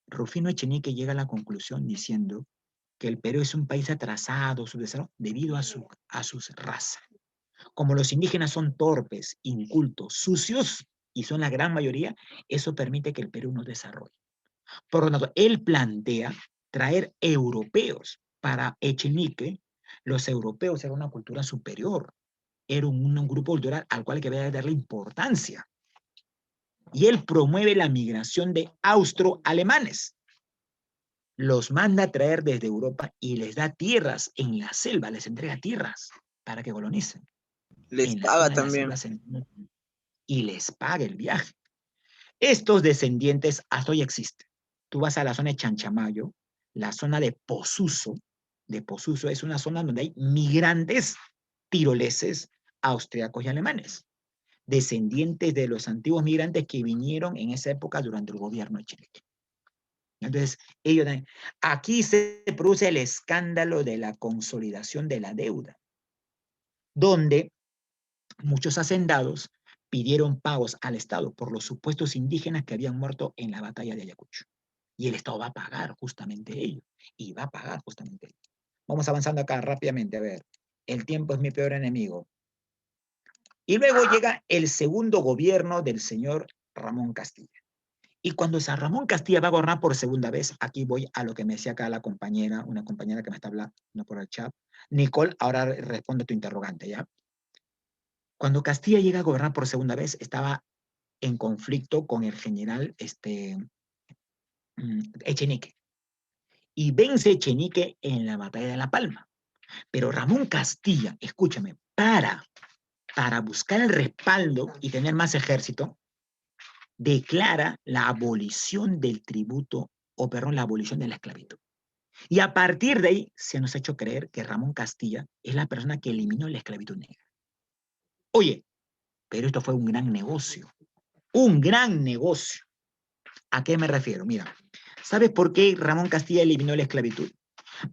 Rufino Echenique llega a la conclusión diciendo que el Perú es un país atrasado, su desarrollo, debido a su raza. Como los indígenas son torpes, incultos, sucios, y son la gran mayoría, eso permite que el Perú no desarrolle. Por lo tanto, él plantea traer europeos. Para Echenique, los europeos eran una cultura superior, era un grupo cultural al cual hay que darle importancia. Y él promueve la migración de austroalemanes. Los manda a traer desde Europa y les da tierras en la selva, les entrega tierras para que colonicen.
Les
En la
paga
zona de la
también.
selva y les paga el viaje. Estos descendientes hasta hoy existen. Tú vas a la zona de Chanchamayo, la zona de Posuso es una zona donde hay migrantes tiroleses, austriacos y alemanes, descendientes de los antiguos migrantes que vinieron en esa época durante el gobierno de Chile. Entonces, ellos también. Aquí se produce el escándalo de la consolidación de la deuda, donde muchos hacendados pidieron pagos al Estado por los supuestos indígenas que habían muerto en la batalla de Ayacucho. Y el Estado va a pagar justamente ello. Y va a pagar justamente ello. Vamos avanzando acá rápidamente. A ver, el tiempo es mi peor enemigo. Y luego llega el segundo gobierno del señor Ramón Castilla. Y cuando San Ramón Castilla va a gobernar por segunda vez, aquí voy a lo que me decía acá la compañera, una compañera que me está hablando por el chat. Nicole, ahora responde tu interrogante, ¿ya? Cuando Castilla llega a gobernar por segunda vez, estaba en conflicto con el general Echenique. Y vence Echenique en la batalla de La Palma. Pero Ramón Castilla, escúchame, para buscar el respaldo y tener más ejército, declara la abolición del tributo, o perdón, la abolición de la esclavitud. Y a partir de ahí se nos ha hecho creer que Ramón Castilla es la persona que eliminó la esclavitud negra. Oye, pero esto fue un gran negocio. Un gran negocio. ¿A qué me refiero? Mira, ¿sabes por qué Ramón Castilla eliminó la esclavitud?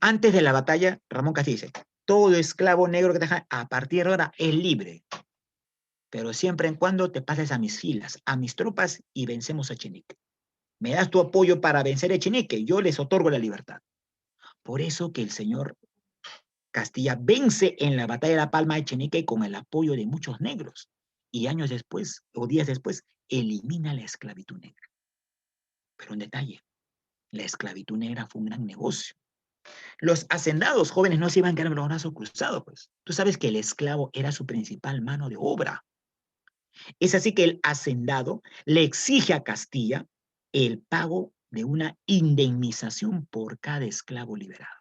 Antes de la batalla, Ramón Castilla dice, todo esclavo negro que te deja a partir de ahora es libre. Pero siempre en cuando te pases a mis filas, a mis tropas y vencemos a Echenique. Me das tu apoyo para vencer a Echenique, yo les otorgo la libertad. Por eso que el señor Castilla vence en la batalla de La Palma de Echenique con el apoyo de muchos negros. Y años después, o días después, elimina la esclavitud negra. Pero un detalle, la esclavitud negra fue un gran negocio. Los hacendados jóvenes no se iban a quedar con los brazos cruzados, pues. Tú sabes que el esclavo era su principal mano de obra. Es así que el hacendado le exige a Castilla el pago de una indemnización por cada esclavo liberado.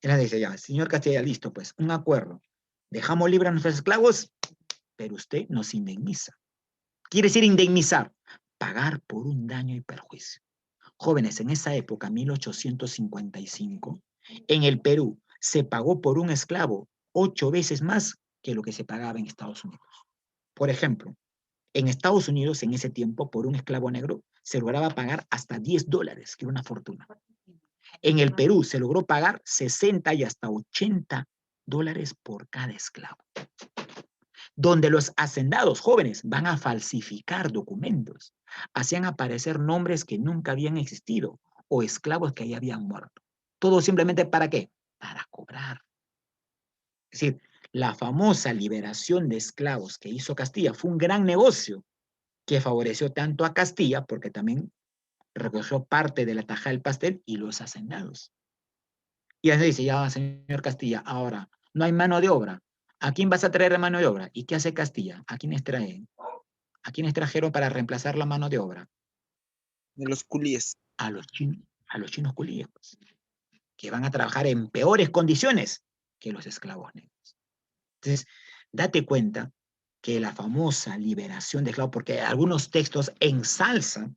Él dice, ya, señor Castilla, listo, pues, un acuerdo. Dejamos libre a nuestros esclavos, pero usted nos indemniza. Quiere decir indemnizar, pagar por un daño y perjuicio. Jóvenes, en esa época, 1855, en el Perú se pagó por un esclavo 8 veces más que lo que se pagaba en Estados Unidos. Por ejemplo, en Estados Unidos, en ese tiempo, por un esclavo negro, se lograba pagar hasta $10, que era una fortuna. En el Perú se logró pagar 60 y hasta $80 por cada esclavo. Donde los hacendados jóvenes van a falsificar documentos, hacían aparecer nombres que nunca habían existido o esclavos que ya habían muerto. Todo simplemente ¿para qué? Para cobrar. Es decir, la famosa liberación de esclavos que hizo Castilla fue un gran negocio que favoreció tanto a Castilla, porque también recogió parte de la taja del pastel, y los hacendados. Y así dice, ya, señor Castilla, ahora, no hay mano de obra. ¿A quién vas a traer mano de obra? ¿Y qué hace Castilla? ¿A quiénes traen? ¿A quiénes trajeron para reemplazar la mano de obra?
De los culíes.
A los chinos culíes, pues, que van a trabajar en peores condiciones que los esclavos negros. Entonces, date cuenta que la famosa liberación de esclavos, porque algunos textos ensalzan,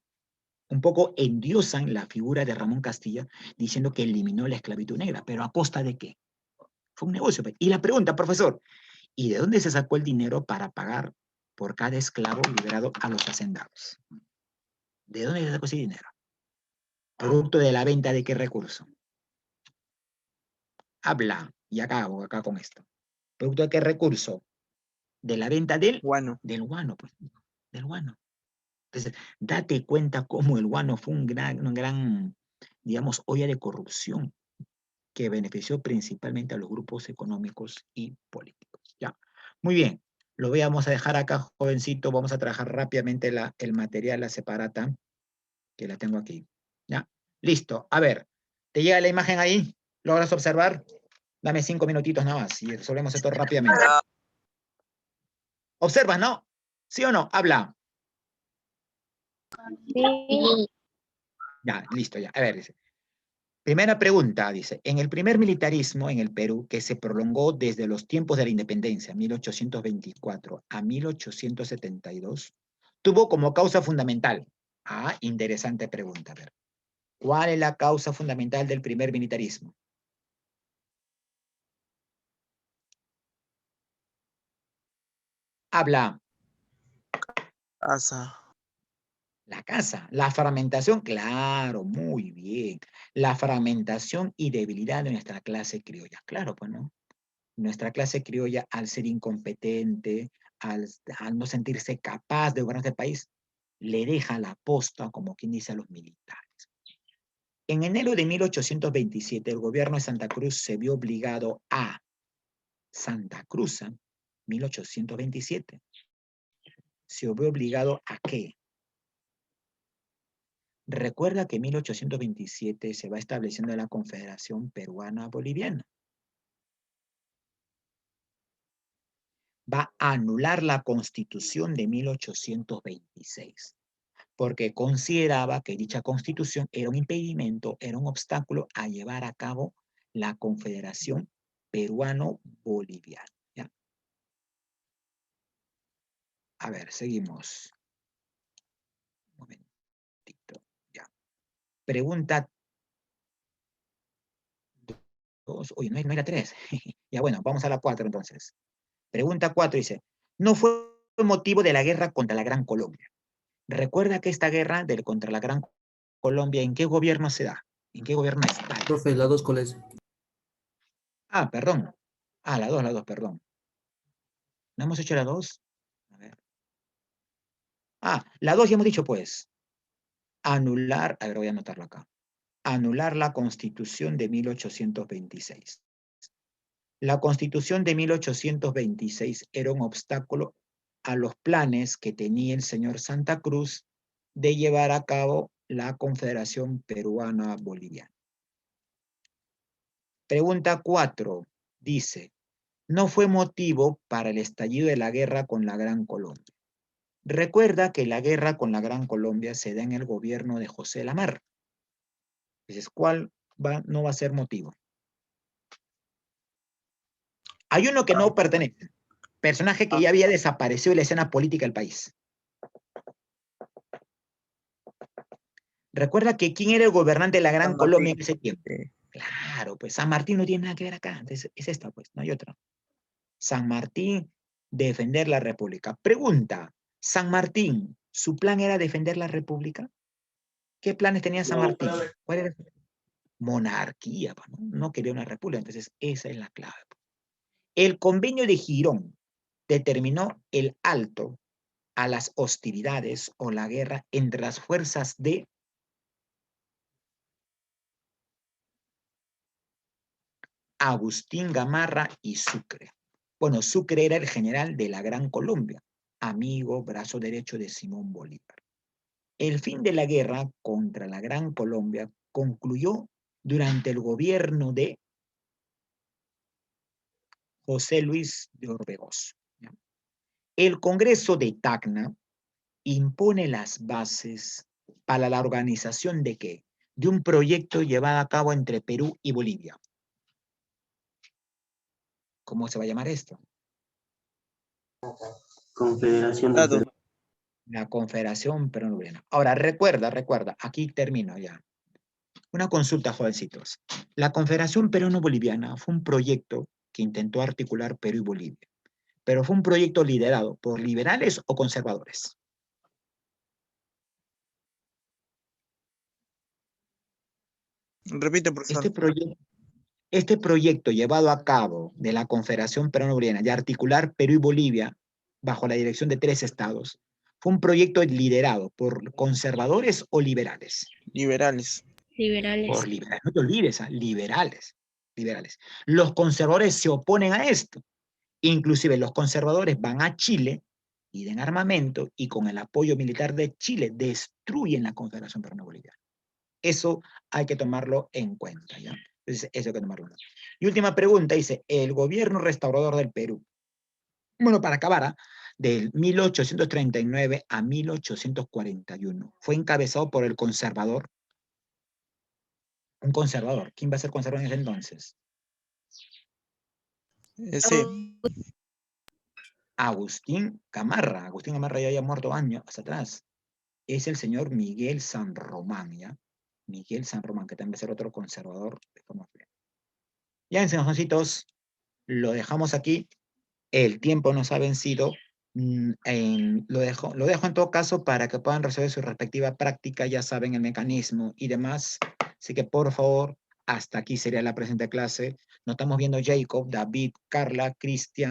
un poco endiosan la figura de Ramón Castilla, diciendo que eliminó la esclavitud negra, pero ¿a costa de qué? Fue un negocio. Y la pregunta, profesor, ¿y de dónde se sacó el dinero para pagar por cada esclavo liberado a los hacendados? ¿De dónde se sacó ese dinero? ¿Producto de la venta de qué recurso? Habla, y acabo acá con esto. ¿Producto de qué recurso? De la venta del
Guano.
Del guano, pues. Del guano. Entonces, date cuenta cómo el guano fue un gran, digamos, olla de corrupción que benefició principalmente a los grupos económicos y políticos. Ya, muy bien. Lo vamos a dejar acá, jovencito. Vamos a trabajar rápidamente el material, la separata, que la tengo aquí. Ya, listo. A ver, ¿te llega la imagen ahí? ¿Logras observar? Dame 5 minutitos nada más y resolvemos esto rápidamente. ¿Observas, no? ¿Sí o no? Habla.
Sí.
Ya, listo, ya. A ver, dice. Primera pregunta, dice, en el primer militarismo en el Perú, que se prolongó desde los tiempos de la independencia, 1824 a 1872, tuvo como causa fundamental. Ah, interesante pregunta. A ver, ¿cuál es la causa fundamental del primer militarismo? Habla.
Asa.
La caza, la fragmentación, claro, muy bien. La fragmentación y debilidad de nuestra clase criolla, claro, pues no. Nuestra clase criolla, al ser incompetente, al no sentirse capaz de gobernar este país, le deja la posta, como quien dice, a los militares. En enero de 1827, el gobierno de Santa Cruz se vio obligado a Santa Cruz, 1827. ¿Se vio obligado a qué? Recuerda que en 1827 se va estableciendo la Confederación Peruana Boliviana. Va a anular la Constitución de 1826, porque consideraba que dicha Constitución era un impedimento, era un obstáculo a llevar a cabo la Confederación Peruano-Boliviana. ¿Ya? A ver, seguimos. Un momentito. Ya. Pregunta 2. Oye, no era 3. Ya, bueno, vamos a la 4 entonces. Pregunta 4 dice, no fue motivo de la guerra contra la Gran Colombia. Recuerda que esta guerra contra la Gran Colombia, ¿en qué gobierno se da? ¿En qué gobierno está?
Profe, la 2 ¿cuál es?
Ah, perdón. Ah, la 2, perdón. ¿No hemos hecho la 2? A ver. Ah, la 2 ya hemos dicho, pues. Anular, a ver, voy a anotarlo acá. Anular la Constitución de 1826. La Constitución de 1826 era un obstáculo a los planes que tenía el señor Santa Cruz de llevar a cabo la Confederación Peruana Boliviana. Pregunta 4 dice, no fue motivo para el estallido de la guerra con la Gran Colombia. Recuerda que la guerra con la Gran Colombia se da en el gobierno de José Lamar. Entonces, ¿cuál no va a ser motivo? Hay uno que no pertenece. Personaje que ya había desaparecido de la escena política del país. Recuerda que ¿quién era el gobernante de la Gran Colombia en ese tiempo? Claro, pues San Martín no tiene nada que ver acá. Entonces, es esta, pues, no hay otra. San Martín, defender la República. Pregunta, San Martín, ¿su plan era defender la República? ¿Qué planes tenía San Martín? ¿Cuál era? Monarquía, ¿no? No quería una república, entonces esa es la clave. El convenio de Girón determinó el alto a las hostilidades o la guerra entre las fuerzas de Agustín Gamarra y Sucre. Bueno, Sucre era el general de la Gran Colombia, amigo, brazo derecho de Simón Bolívar. El fin de la guerra contra la Gran Colombia concluyó durante el gobierno de José Luis de Orbegoso. El Congreso de Tacna impone las bases para la organización de ¿qué? De un proyecto llevado a cabo entre Perú y Bolivia. ¿Cómo se va a llamar esto?
Confederación de Perú.
La Confederación Peruano-Boliviana. Ahora, recuerda, aquí termino ya. Una consulta, jovencitos. La Confederación Peruano-Boliviana fue un proyecto que intentó articular Perú y Bolivia, pero fue un proyecto liderado por liberales o conservadores.
Repite, profesor.
Este proyecto llevado a cabo de la Confederación Peruano-Boliviana de articular Perú y Bolivia bajo la dirección de 3 estados, fue un proyecto liderado por conservadores o liberales.
Liberales.
Liberales.
Por liberales, no te olvides, liberales. Los conservadores se oponen a esto. Inclusive los conservadores van a Chile, piden armamento y con el apoyo militar de Chile destruyen la Confederación Peruano-Boliviana. Eso hay que tomarlo en cuenta, ¿ya? Entonces, eso hay que tomarlo en cuenta. Y última pregunta, dice, el gobierno restaurador del Perú. Bueno, para acabar, del 1839 a 1841, fue encabezado por el conservador. Un conservador. ¿Quién va a ser conservador en ese entonces?
Sí.
Agustín Gamarra. Agustín Gamarra ya había muerto años atrás. Es el señor Miguel San Román, ¿ya? Miguel San Román, que también va a ser otro conservador. Ya, enseñajoncitos, lo dejamos aquí. El tiempo nos ha vencido. Lo dejo en todo caso para que puedan resolver su respectiva práctica, ya saben el mecanismo y demás. Así que por favor, hasta aquí sería la presente clase. Nos estamos viendo Jacob, David, Carla, Cristian.